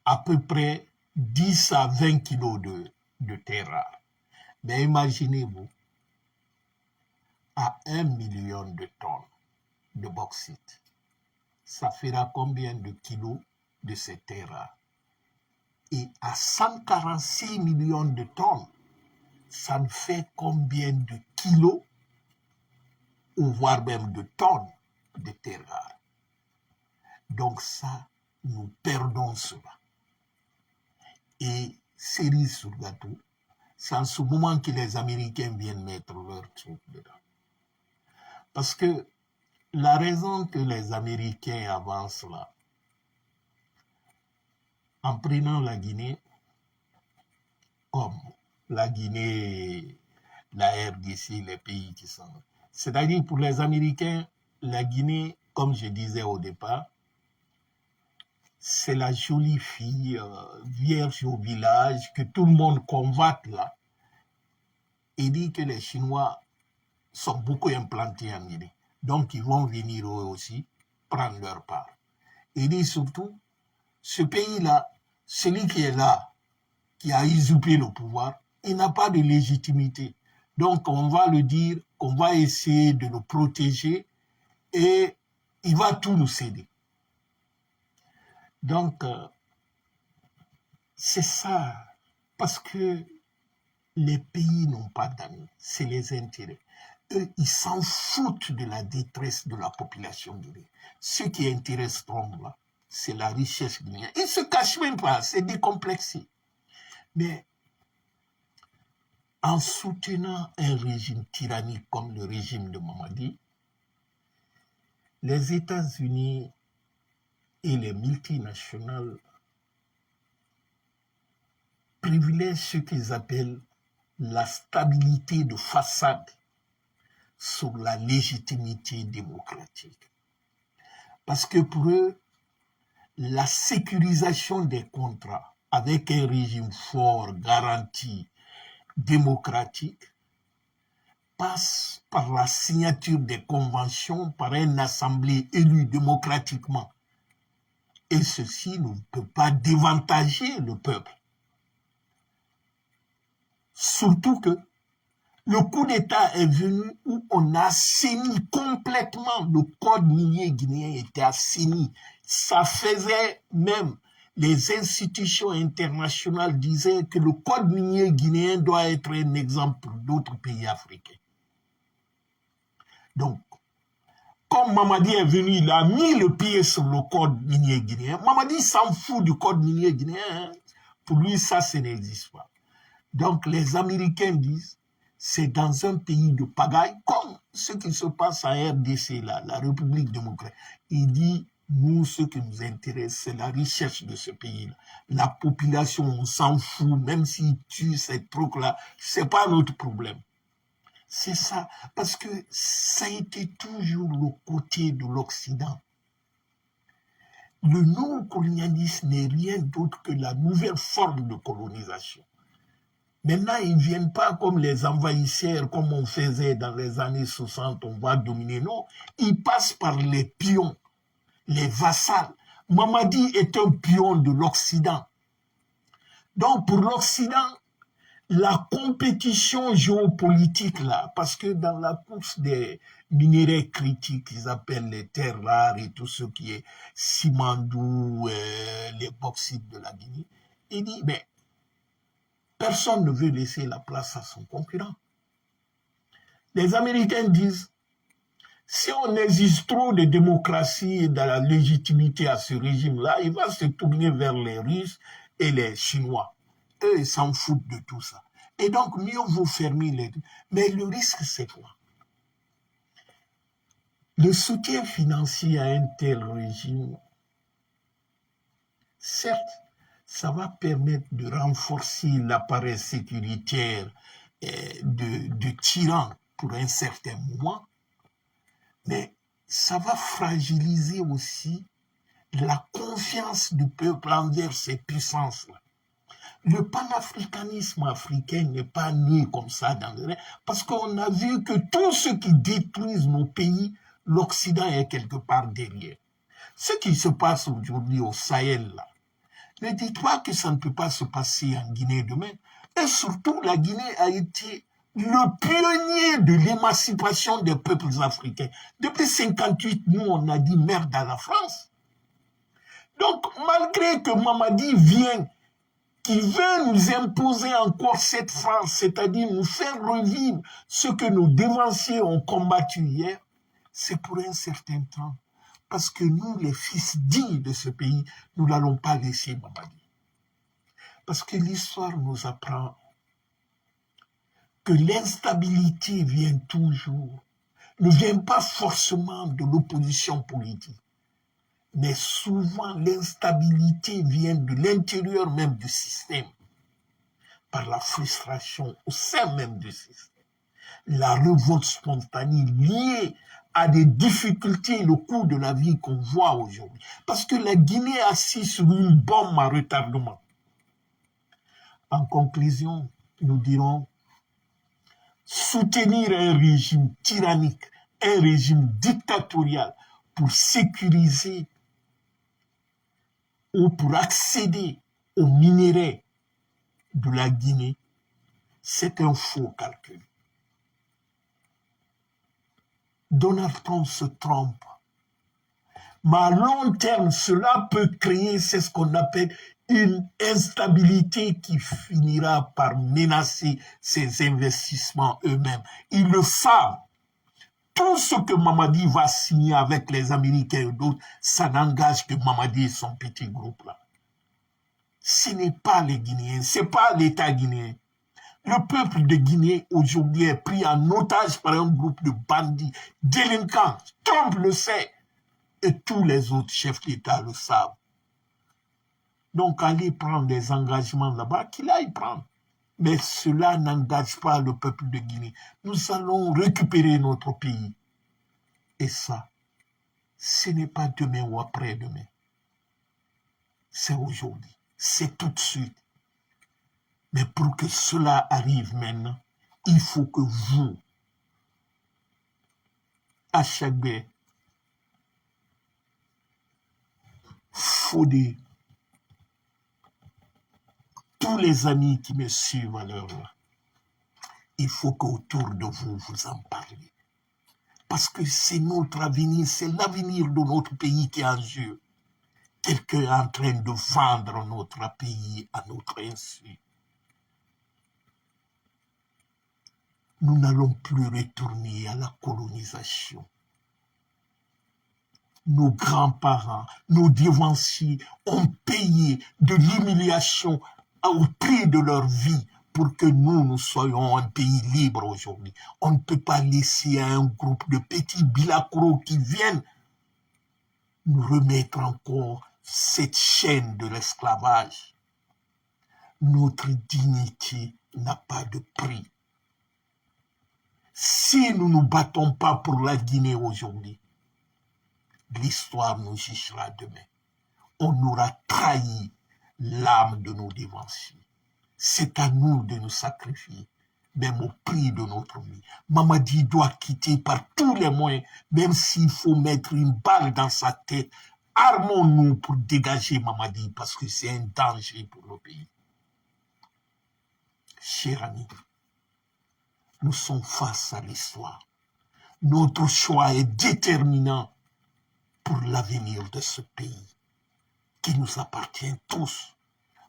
à peu près 10 à 20 kilos de terres rares. Mais imaginez-vous, à 1 million de tonnes de bauxite, ça fera combien de kilos de ces terres rares? Et à 146 millions de tonnes, ça ne fait combien de kilos, ou voire même de tonnes de terres rares? Donc ça, nous perdons cela. Et cerise sur le gâteau, c'est en ce moment que les Américains viennent mettre leurs troupes dedans. Parce que la raison que les Américains avancent là, en prenant la Guinée, comme la Guinée, la RDC, les pays qui sont... C'est-à-dire pour les Américains, la Guinée, comme je disais au départ, c'est la jolie fille vierge au village que tout le monde convoite là. Et dit que les Chinois sont beaucoup implantés en Guinée. Donc ils vont venir eux aussi prendre leur part. Et dit surtout, ce pays-là, celui qui est là, qui a usurpé le pouvoir, il n'a pas de légitimité. Donc on va le dire, on va essayer de le protéger et il va tout nous céder. Donc, c'est ça, parce que les pays n'ont pas d'amis, c'est les intérêts. Eux, ils s'en foutent de la détresse de la population guinéenne. Ce qui intéresse Trump, là, c'est la richesse guinéenne. Ils ne se cachent même pas, c'est décomplexé. Mais en soutenant un régime tyrannique comme le régime de Mamadi, les États-Unis et les multinationales privilègent ce qu'ils appellent la stabilité de façade sur la légitimité démocratique. Parce que pour eux, la sécurisation des contrats avec un régime fort, garanti, démocratique, passe par la signature des conventions par une assemblée élue démocratiquement. Et ceci ne peut pas dévantager le peuple. Surtout que le coup d'État est venu où on a assaini complètement, le code minier guinéen était assaini. Ça faisait même, les institutions internationales disaient que le code minier guinéen doit être un exemple pour d'autres pays africains. Donc, comme Mamadi est venu, il a mis le pied sur le code minier guinéen. Mamadi s'en fout du code minier guinéen. Hein. Pour lui, ça n'existe pas. Donc, les Américains disent, c'est dans un pays de pagaille, comme ce qui se passe en RDC, là, la République démocratique. Il dit, nous, ce qui nous intéresse, c'est la richesse de ce pays-là. La population, on s'en fout, même s'ils tuent ces trucs-là, c'est pas notre problème. C'est ça, parce que ça a été toujours le côté de l'Occident. Le non-colonialisme n'est rien d'autre que la nouvelle forme de colonisation. Maintenant, ils ne viennent pas comme les envahisseurs, comme on faisait dans les années 60, on va dominer. Non, ils passent par les pions, les vassals. Mamadi est un pion de l'Occident. Donc, pour l'Occident, la compétition géopolitique, là, parce que dans la course des minéraux critiques, ils appellent les terres rares et tout ce qui est Simandou, les bauxites de la Guinée, il dit, mais personne ne veut laisser la place à son concurrent. Les Américains disent, si on exige trop de démocratie et de la légitimité à ce régime-là, il va se tourner vers les Russes et les Chinois. Eux, ils s'en foutent de tout ça. Et donc, mieux vaut fermer les deux. Mais le risque, c'est quoi? Le soutien financier à un tel régime, certes, ça va permettre de renforcer l'appareil sécuritaire de tyran pour un certain moment, mais ça va fragiliser aussi la confiance du peuple envers ces puissances-là. Le panafricanisme africain n'est pas né comme ça dans le rêve, parce qu'on a vu que tout ce qui détruit nos pays, l'Occident est quelque part derrière. Ce qui se passe aujourd'hui au Sahel, là, ne dites pas que ça ne peut pas se passer en Guinée demain. Et surtout, la Guinée a été le pionnier de l'émancipation des peuples africains. Depuis 1958, nous, on a dit merde à la France. Donc, malgré que Mamadi vient, qui veut nous imposer encore cette France, c'est-à-dire nous faire revivre ce que nos dévanciers ont combattu hier, c'est pour un certain temps. Parce que nous, les fils dignes de ce pays, nous n'allons pas laisser Mamadi. Parce que l'histoire nous apprend que l'instabilité vient toujours, ne vient pas forcément de l'opposition politique, mais souvent l'instabilité vient de l'intérieur même du système, par la frustration au sein même du système. La révolte spontanée liée à des difficultés, le coût de la vie qu'on voit aujourd'hui. Parce que la Guinée est assise sur une bombe à retardement. En conclusion, nous dirons soutenir un régime tyrannique, un régime dictatorial pour sécuriser ou pour accéder aux minéraux de la Guinée, c'est un faux calcul. Donald Trump se trompe. Mais à long terme, cela peut créer, c'est ce qu'on appelle une instabilité qui finira par menacer ses investissements eux-mêmes. Ils le savent. Tout ce que Mamadi va signer avec les Américains et d'autres, ça n'engage que Mamadi et son petit groupe là. Ce n'est pas les Guinéens, ce n'est pas l'État guinéen. Le peuple de Guinée aujourd'hui est pris en otage par un groupe de bandits, délinquants. Trump le sait. Et tous les autres chefs d'État le savent. Donc, aller prendre des engagements là-bas, qu'il aille prendre. Mais cela n'engage pas le peuple de Guinée. Nous allons récupérer notre pays. Et ça, ce n'est pas demain ou après-demain. C'est aujourd'hui. C'est tout de suite. Mais pour que cela arrive maintenant, il faut que vous, Achagbe, Fodé, tous les amis qui me suivent à l'heure là, il faut qu'autour de vous, vous en parlez. Parce que c'est notre avenir, c'est l'avenir de notre pays qui est en jeu. Quelqu'un est en train de vendre notre pays à notre insu. Nous n'allons plus retourner à la colonisation. Nos grands-parents, nos devanciers ont payé de l'humiliation au prix de leur vie pour que nous soyons un pays libre aujourd'hui. On ne peut pas laisser un groupe de petits bilacros qui viennent nous remettre encore cette chaîne de l'esclavage. Notre dignité n'a pas de prix. Si nous ne nous battons pas pour la Guinée aujourd'hui, l'histoire nous jugera demain. On aura trahi l'âme de nos dévanciers. C'est à nous de nous sacrifier, même au prix de notre vie. Mamadi doit quitter par tous les moyens, même s'il faut mettre une balle dans sa tête. Armons-nous pour dégager Mamadi, parce que c'est un danger pour le pays. Chers amis, nous sommes face à l'histoire. Notre choix est déterminant pour l'avenir de ce pays, qui nous appartient tous.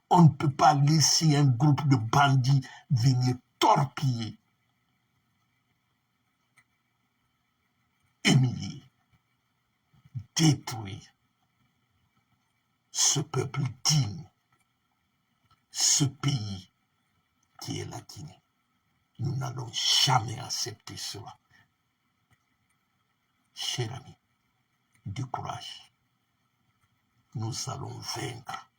On ne peut pas laisser un groupe de bandits venir torpiller, humilier, détruire ce peuple digne, ce pays qui est la Guinée. Nous n'allons jamais accepter cela. Chers amis, du courage. Nous allons vaincre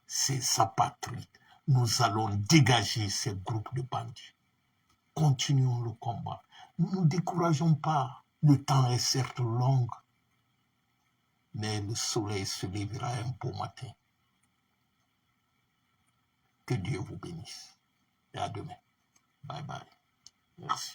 ces apatrides. Nous allons dégager ces groupes de bandits. Continuons le combat. Nous ne nous décourageons pas. Le temps est certes long, mais le soleil se lèvera un beau matin. Que Dieu vous bénisse. Et à demain. Bye bye. Merci.